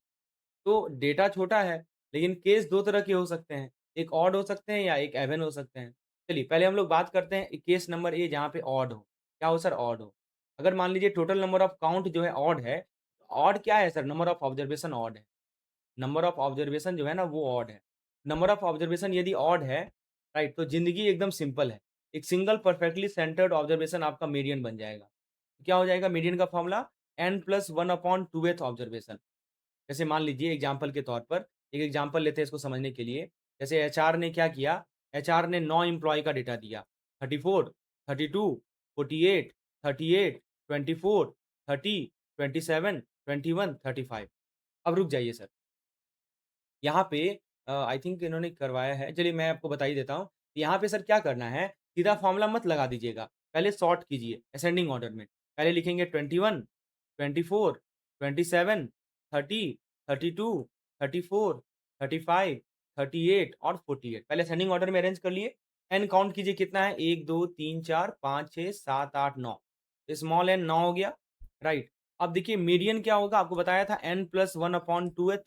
तो डेटा छोटा है, लेकिन केस 2 तरह के हो सकते हैं। एक ऑड हो सकते हैं या एक इवन हो सकते हैं। चलिए, पहले हम लोग बात करते हैं केस नंबर ए जहाँ पे ऑड हो। क्या हो सर? ऑड हो। अगर मान लीजिए टोटल नंबर ऑफ काउंट जो है ऑड है, ऑड क्या है sir? Number of observation odd है। नंबर ऑफ ऑब्जर्वेशन जो है ना वो ऑड है। नंबर ऑफ ऑब्जर्वेशन यदि ऑड है, राइट? तो ज़िंदगी एकदम सिंपल है। एक सिंगल परफेक्टली सेंटर्ड ऑब्जर्वेशन आपका मीडियन बन जाएगा। क्या हो जाएगा मीडियन का फ़ॉर्मूला? n+1/2th observation. जैसे मान लीजिए एग्जाम्पल के तौर पर, एक एग्जाम्पल लेते हैं इसको समझने के लिए। जैसे एचआर ने क्या किया, एचआर ने 9 एम्प्लॉयी का डेटा दिया, 34, 32, 48, 38, 24, 30, 27, 21, 35। अब रुक जाइए सर। यहाँ पे आई थिंक इन्होंने करवाया है, चलिए मैं आपको बता ही देता हूँ। यहाँ पे सर क्या करना है, सीधा फ़ॉर्मूला मत लगा दीजिएगा, पहले सॉर्ट कीजिए असेंडिंग ऑर्डर में। पहले लिखेंगे 21, 24, 27, 30, 32, 34, 35, 38 और 48 पहले असेंडिंग ऑर्डर में अरेंज कर लिए। एन काउंट कीजिए कितना है, 1, 2, 3, 4, 5, 6, 7, 8, 9। स्मॉल एन 9 हो गया, राइट। अब देखिए मीडियन क्या होगा, आपको बताया था n + 1/2th,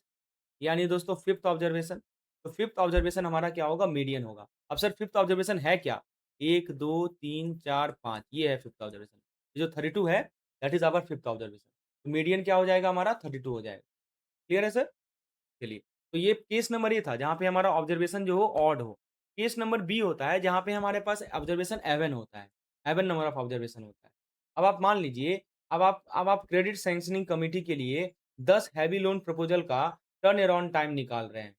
यानी दोस्तों फिफ्थ ऑब्जर्वेशन। तो फिफ्थ ऑब्जर्वेशन हमारा क्या होगा, मीडियन होगा। अब सर फिफ्थ ऑब्जर्वेशन है क्या? 1, 2, 3, 4, 5 ये है फिफ्थ ऑब्जर्वेशन। ये जो 32 है that is our fifth observation. तो मीडियन क्या हो जाएगा हमारा, 32 हो जाएगा। क्लियर है सर? चलिए, तो ये केस नंबर ए था जहाँ पे हमारा ऑब्जर्वेशन जो हो ऑड हो। केस नंबर बी होता है जहाँ पे हमारे पास ऑब्जर्वेशन एवन होता है। एवन नंबर ऑफ ऑब्जर्वेशन होता है। अब आप मान लीजिए, अब आप क्रेडिट सैंक्शनिंग कमिटी के लिए 10 हेवी लोन प्रपोज़ल का टर्न अराउंड टाइम निकाल रहे हैं।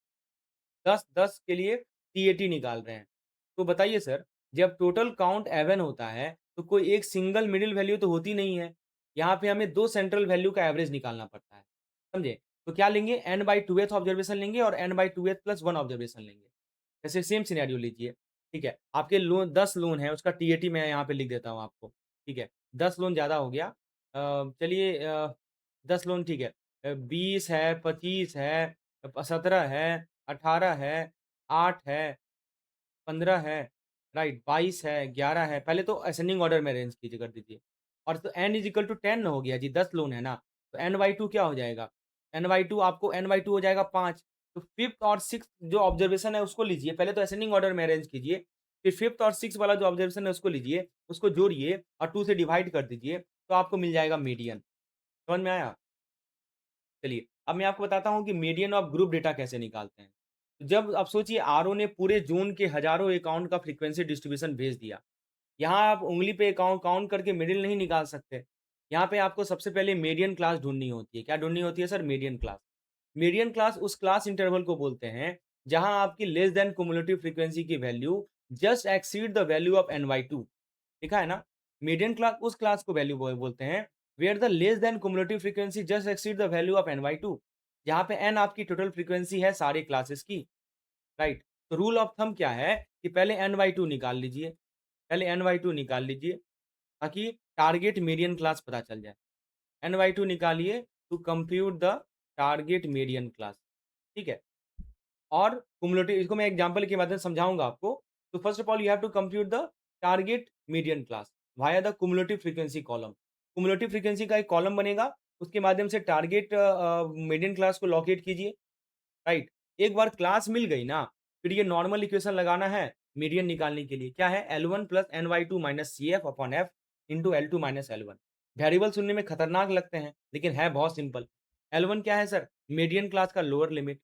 10-10 के लिए टीएटी निकाल रहे हैं। तो बताइए सर, जब टोटल काउंट इवन होता है, तो कोई एक सिंगल मिडल वैल्यू तो होती नहीं है। यहाँ पे हमें 2 सेंट्रल वैल्यू का एवरेज निकालना पड़ता है। समझे? तो क्या लेंगे, n/2th ऑब्जर्वेशन लेंगे और n/2th + 1 ऑब्जर्वेशन लेंगे। जैसे सेम सिनेरियो लीजिए, ठीक है? आपके लोन 10 लोन है, उसका टीएटी मैं यहाँ पे लिख देता हूँ आपको, ठीक है? 10 लोन ज़्यादा हो गया। चलिए 10 लोन ठीक है। 20 है, 25 है, 17 है, 18 है, 8 है, 15 है, राइट 22 है, 11 है। पहले तो असेंडिंग ऑर्डर में अरेंज कीजिए कर दीजिए। और तो n = 10 हो गया जी, 10 लोन है ना, तो n/2 क्या हो जाएगा? n/2 आपको n/2 हो जाएगा 5। तो फिफ्थ और सिक्स्थ जो ऑब्जर्वेशन है उसको लीजिए, पहले तो असेंडिंग ऑर्डर में अरेंज कीजिए, फिर फिफ्थ और सिक्स्थ वाला जो ऑब्जर्वेशन है उसको लीजिए, उसको जोड़िए और 2 से डिवाइड कर दीजिए, तो आपको मिल जाएगा मीडियन। समझ में आया? चलिए, अब मैं आपको बताता हूँ कि मीडियन ऑफ ग्रुप डेटा कैसे निकालते हैं। जब आप सोचिए आरओ ने पूरे ज़ोन के हज़ारों अकाउंट का फ्रीक्वेंसी डिस्ट्रीब्यूशन भेज दिया। यहाँ आप उँगली पे काउंट काउंट करके मिडल नहीं निकाल सकते। यहाँ पे आपको सबसे पहले मीडियन क्लास ढूँढनी होती है। क्या ढूँढनी होती है sir? Median class. Median class उस क्लास इंटरवल को बोलते हैं, जहाँ आपकी लेस दैन क्युमुलेटिव फ्रीक्वेंसी की value just exceed the value of n/2। लिखा है ना? मीडियन क्लास उस क्लास को वैल्यू बोलते हैं, where the less than cumulative frequency just exceed the value of n/2, जहाँ पे n आपकी टोटल फ्रीक्वेंसी है सारे क्लासेस की, राइट? तो रूल ऑफ थंब क्या है कि पहले n/2 निकाल लीजिए, पहले n/2 निकाल लीजिए, ताकि टारगेट मीडियन क्लास पता चल जाए। n/2 निकालिए to compute the target median class, ठीक है? और कुमुलेटिव इसको मैं एग्जांपल के माध्यम से समझाऊँगा आपको। तो first of all you have to compute the target median class via the cumulative frequency column. Cumulative frequency का एक कॉलम बनेगा, उसके माध्यम से टारगेट मीडियन क्लास को लोकेट कीजिए, राइट? एक बार क्लास मिल गई ना, फिर ये नॉर्मल इक्वेशन लगाना है मीडियन निकालने के लिए। क्या है? L1 + n/2 - Cf/F into L2 - L1। Variable सुनने में खतरनाक लगते हैं, लेकिन है बहुत सिंपल। L1 क्या है सर? मीडियन क्लास का लोअर लिमिट।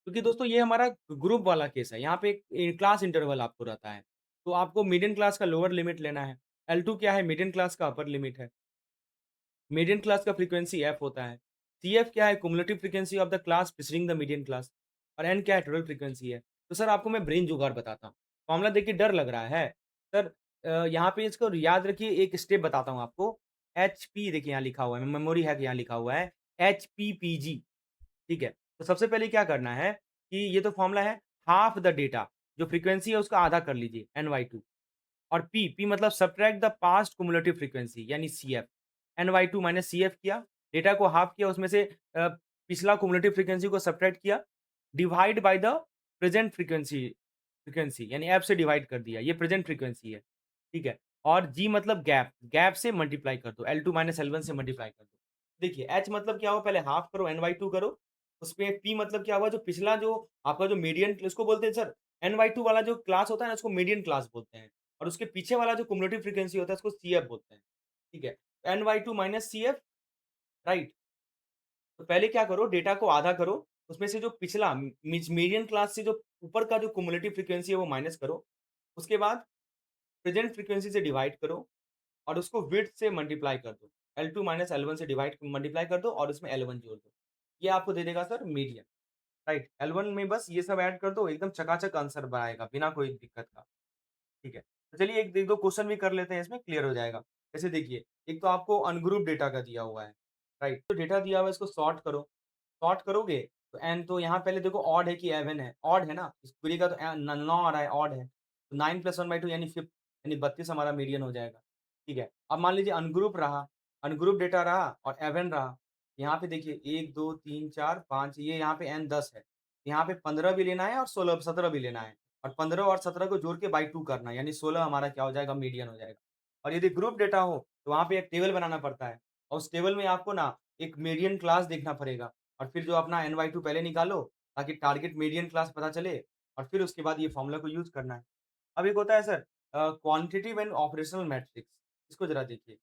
क्योंकि दोस्तों ये हमारा ग्रुप वाला केस है, यहाँ पे एक क्लास इंटरवल आपको रहता है, तो आपको मिडिल क्लास का लोअर लिमिट लेना है। L2 क्या है? मिडिल क्लास का अपर लिमिट है। मीडियन क्लास का फ्रीक्वेंसी f होता है। Cf क्या है? Cumulative frequency of the class preceding the median class. और n क्या है? टोटल फ्रीक्वेंसी है। तो सर आपको मैं ब्रेन जुगाड़ बताता हूँ। फॉर्मूला देख के डर लग रहा है। सर यहाँ पे इसको याद रखिए, एक स्टेप बताता हूँ आपको। HP देखिए यहाँ लिखा हुआ है, मेमोरी हैक यहाँ लिखा हुआ है, HPPG, ठीक है? तो सबसे पहले क्या करना है कि ये तो फॉर्मूला है, हाल्फ द डेटा, जो फ्रीक्वेंसी है उसका आधा कर लीजिए n/2। और P मतलब subtract the past cumulative frequency यानी CF। n/2 माइनस CF किया, डेटा को हाफ किया, उसमें से पिछला क्युमुलेटिव फ्रीक्वेंसी को सब्ट्रैक्ट किया, divide by the present frequency frequency यानी F से डिवाइड कर दिया, ये प्रेजेंट फ्रीक्वेंसी है, ठीक है? और G मतलब गैप, गैप से मल्टीप्लाई कर दो, L2 माइनस L1 से मल्टीप्लाई कर दो। देखिए H मतलब क्या हुआ, पहले हाफ करो, n/2 करो, उसपे P मतलब क्या हुआ, जो पिछला जो आपका जो मीडियन इसको बोलते हैं सर, n/2 वाला जो क्लास होता है ना, उसको मीडियन क्लास बोलते हैं। और उसके पीछे वाला जो क्युमुलेटिव फ्रीक्वेंसी होता है उसको CF बोलते हैं, ठीक है? n/2 minus CF, right? तो पहले क्या करो, डेटा को आधा करो, उसमें से जो पिछला मीडियन क्लास से जो ऊपर का जो क्युमुलेटिव फ्रीक्वेंसी है वो माइनस करो। उसके बाद प्रेजेंट फ्रीक्वेंसी से डिवाइड करो और उसको विड्थ से मल्टीप्लाई कर दो। L2 माइनस L1 से डिवाइड मल्टीप्लाई कर दो और उसमें L1 जोड़ दो। ये आपको दे देगा सर मीडियन, राइट? L1 में बस ये सब ऐड कर दो, एकदम चकाचक आंसर आएगा, बिना कोई दिक्कत का। ठीक है। तो चलिए एक 1-2 क्वेश्चन भी कर लेते हैं इसमें, क्लियर हो जाएगा। जैसे देखिए, एक तो आपको अनग्रुप डेटा का दिया हुआ है, राइट? तो डेटा दिया हुआ है इसको सॉर्ट करो, सॉर्ट करोगे तो एन तो यहाँ पहले देखो ऑड है कि इवन है? ऑड है ना? इस पूरी का तो 9 आ रहा है, ऑड है। तो 9 + 1/2 यानी 5 यानी 32 हमारा मीडियन हो जाएगा, ठीक है। अब मान लीजिए अनग्रुप रहा, अनग्रुप डेटा रहा और इवन रहा। यहाँ पे देखिए 1, 2, 3, 4, 5 ये यहाँ पे एन 10 है। यहाँ पे 15 भी लेना है और 16 17 भी लेना है। और 15 और 17 को जोड़ के बाई 2 करना है, यानी 16 हमारा क्या हो जाएगा मीडियन हो जाएगा। और यदि ग्रुप डेटा हो, तो वहाँ पे एक टेबल बनाना पड़ता है और उस टेबल में आपको ना एक मीडियन क्लास देखना पड़ेगा और फिर जो अपना NY2 पहले निकालो ताकि टारगेट मीडियन क्लास पता चले और फिर उसके बाद ये फॉर्मूला को यूज़ करना है। अब एक होता है sir quantitative and operational metrics, इसको ज़रा देखिए।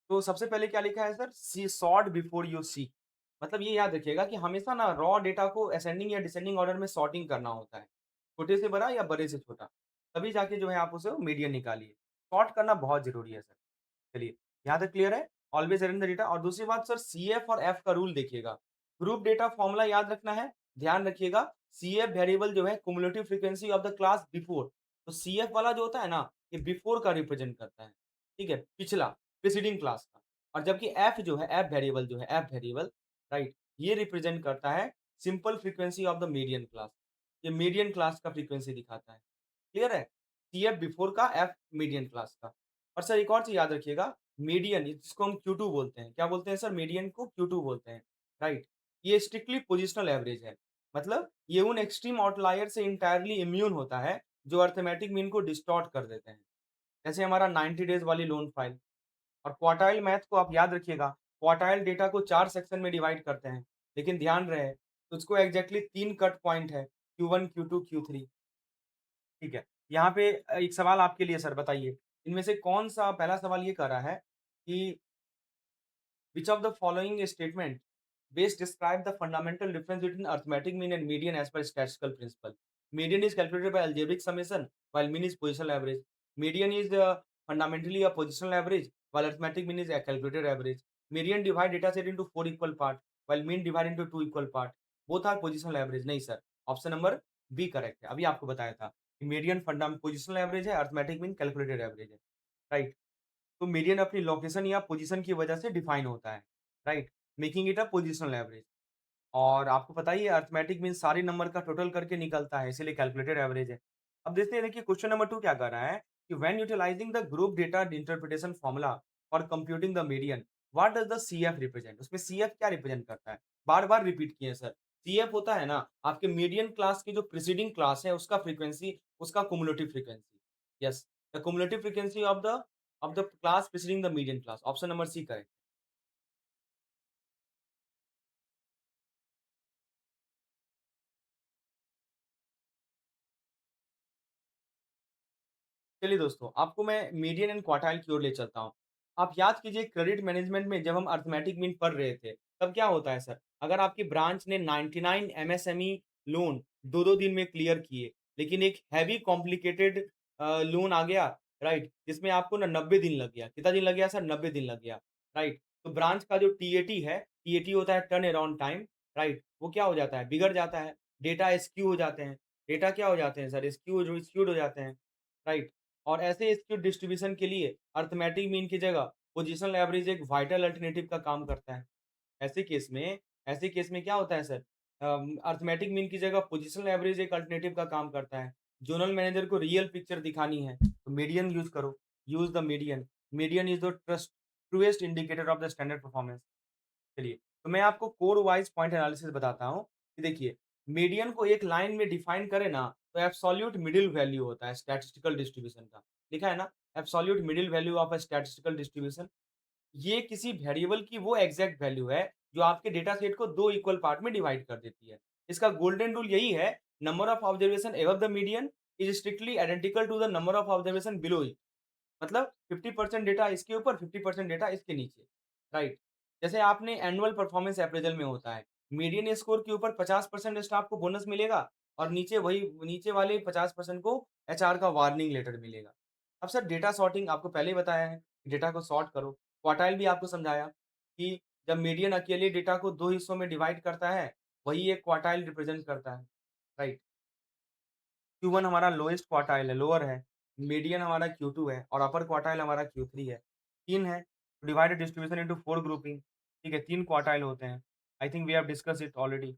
तो सबसे पहले क्या लिखा है sir? See sort before you seek. मतलब ये याद रखिएगा कि हमेशा ना रॉ डेटा को असेंडिंग या डिसेंडिंग ऑर्डर में सॉर्टिंग करना होता है। छोटे से बड़ा या बड़े से छोटा। तभी जाके जो है आप उसे मीडियन निकालिए। सॉर्ट करना बहुत ज़रूरी है सर। चलिए, यहाँ तक क्लियर है? ऑलवेज़ अरेंज द डेटा और दूसरी बात सर सीएफ और एफ का रूल देखिएगा। ग्रुप डेटा फॉर्मूला याद रखना है। ध्यान रखिएगा सीएफ वेरिएबल जो है cumulative frequency of the class before. तो सीएफ वाला जो होता है ना, ये बिफोर का रिप्रेजेंट करता है। ठीक है? पिछला, प्रीसीडिंग क्लास का। और जबकि एफ जो है, एफ वेरिएबल जो है, एफ वेरिएबल राइट? ये रिप्रेजेंट करता है simple frequency of the median class. ये मीडियन क्लास का फ्रीक्वेंसी दिखाता है। क्लियर है? सीएफ बिफोर का, एफ मीडियन क्लास का। और सर एक और चीज़ याद रखिएगा, मीडियन जिसको हम Q2 बोलते हैं। क्या बोलते हैं सर? मीडियन को Q2 बोलते हैं, राइट? ये स्ट्रिक्टली पोजिशनल एवरेज है। मतलब ये उन एक्सट्रीम आउटलायर से एंटायरली इम्यून होता है, जो अरिथमेटिक मीन को डिस्टॉर्ट कर देते हैं। जैसे हमारा 90 डेज़ वाली लोन फाइल। और क्वार्टाइल मैथ को आप याद रखिएगा, क्वार्टाइल डेटा को 4 सेक्शन में डिवाइड करते हैं। लेकिन ध्यान रहे, उसको एग्ज़ैक्टली 3 कट पॉइंट है, Q1, Q2, Q3 ठीक है। यहाँ पे एक सवाल आपके लिए सर बताइए, इनमें से कौन-सा पहला सवाल ये कह रहा है कि which of the following statement best describe the fundamental difference between arithmetic mean and median as per statistical principle? Median is calculated by algebraic summation, while mean is positional average. Median is fundamentally a positional average, while arithmetic mean is a calculated average. Median divide data set into 4 equal part, while mean divide into 2 equal part. Both are positional average. नहीं sir, option number B correct है। अभी आपको बताया था कि मीडियन फंडा पोजिशनल एवरेज है, अरिथमेटिक मीन कैलकुलेटेड एवरेज है, राइट? तो मीडियन अपनी लोकेशन या पोजीशन की वजह से डिफाइन होता है, right? Making it a positional average. और आपको पता ही है अरिथमेटिक मीन्स सारे नंबर का टोटल करके निकलता है, इसीलिए कैलकुलेटेड एवरेज है। अब देखते हैं देखिए क्वेश्चन नंबर 2 क्या कर रहा है कि when utilising the group data interpretation formula for computing the median, what does the CF represent? उसमें सीएफ क्या रिप्रेजेंट करता है? बार-बार रिपीट किए सर। सीएफ होता है ना आपके मीडियन क्लास की जो प्रीसीडिंग क्लास है उसका फ्रीक्वेंसी, उसका cumulative frequency. Yes, the cumulative frequency of the class preceding the median class. Option number C correct. चलिए दोस्तों, आपको मैं मीडियन एंड क्वार्टाइल की ओर ले चलता हूँ। आप याद कीजिए क्रेडिट मैनेजमेंट में जब हम अरिथमेटिक मीन पढ़ रहे थे, तब क्या होता है सर? अगर आपकी ब्रांच ने 99 एमएसएमई लोन 2-2 दिन में क्लियर किए, लेकिन एक हेवी कॉम्प्लिकेटेड लोन आ गया, राइट? जिसमें आपको ना 90 दिन लग गया। कितना दिन लग गया सर? 90 दिन लग गया, राइट? तो ब्रांच का जो टीएटी है, टीएटी होता है टर्न अराउंड टाइम, राइट? वो क्या हो जाता है? बिगड़ जाता है। डेटा स्क्यू हो जाते हैं। डेटा क्या हो जाते हैं सर? स्क्यूड हो जाते हैं, राइट? और ऐसे स्क्यूड डिस्ट्रीब्यूशन के लिए अरिथमेटिक मीन की जगह पोजिशनल एवरेज एक वाइटल अल्टरनेटिव का काम करता है। ऐसे केस में क्या होता है सर? अरिथमेटिक मीन की जगह पोजिशनल एवरेज एक अल्टरनेटिव का काम करता है। ज़ोनल मैनेजर को रियल पिक्चर दिखानी है, तो मीडियन यूज़ करो, use the median. Median is the truest indicator of the standard performance. चलिए, तो मैं आपको कोड वाइज़ पॉइंट एनालिसिस बताता हूँ कि देखिए, मीडियन को एक लाइन में डिफाइन करें ना, तो एब्सोल्यूट मिडल वैल्यू होता है स्टैटिस्टिकल डिस्ट्रीब्यूशन का। लिखा है ना? Absolute middle value of a statistical distribution. ये किसी वेरिएबल की वो एग्ज़ैक्ट वैल्यू है, जो आपके डेटा सेट को 2 इक्वल पार्ट में डिवाइड कर देती है। इसका गोल्डन रूल यही है, number of observation above the median is strictly identical to the number of observation below it. मतलब 50% डेटा इसके ऊपर, 50% डेटा इसके नीचे, राइट? जैसे आपने एनुअल परफॉर्मेंस अप्रेज़ल में होता है, मीडियन स्कोर के ऊपर 50% स्टाफ को बोनस मिलेगा और नीचे वाले 50% को एचआर का वार्निंग लेटर मिलेगा। अब सर डेटा सॉर्टिंग आपको पहले ही बताया है, डेटा को सॉर्ट करो। क्वार्टाइल भी आपको समझाया कि जब मीडियन अकेले डेटा को 2 हिस्सों में डिवाइड करता है, वही एक क्वार्टाइल रिप्रेज़ेंट करता है, राइट? Q1 हमारा लोएस्ट क्वार्टाइल है, लोअर है, मीडियन हमारा Q2 है और अपर क्वार्टाइल हमारा Q3 है। 3 है, डिवाइड डिस्ट्रीब्यूशन इंटू 4 ग्रुपिंग ठीक है, 3 क्वार्टाइल होते हैं। I think we have discussed it already.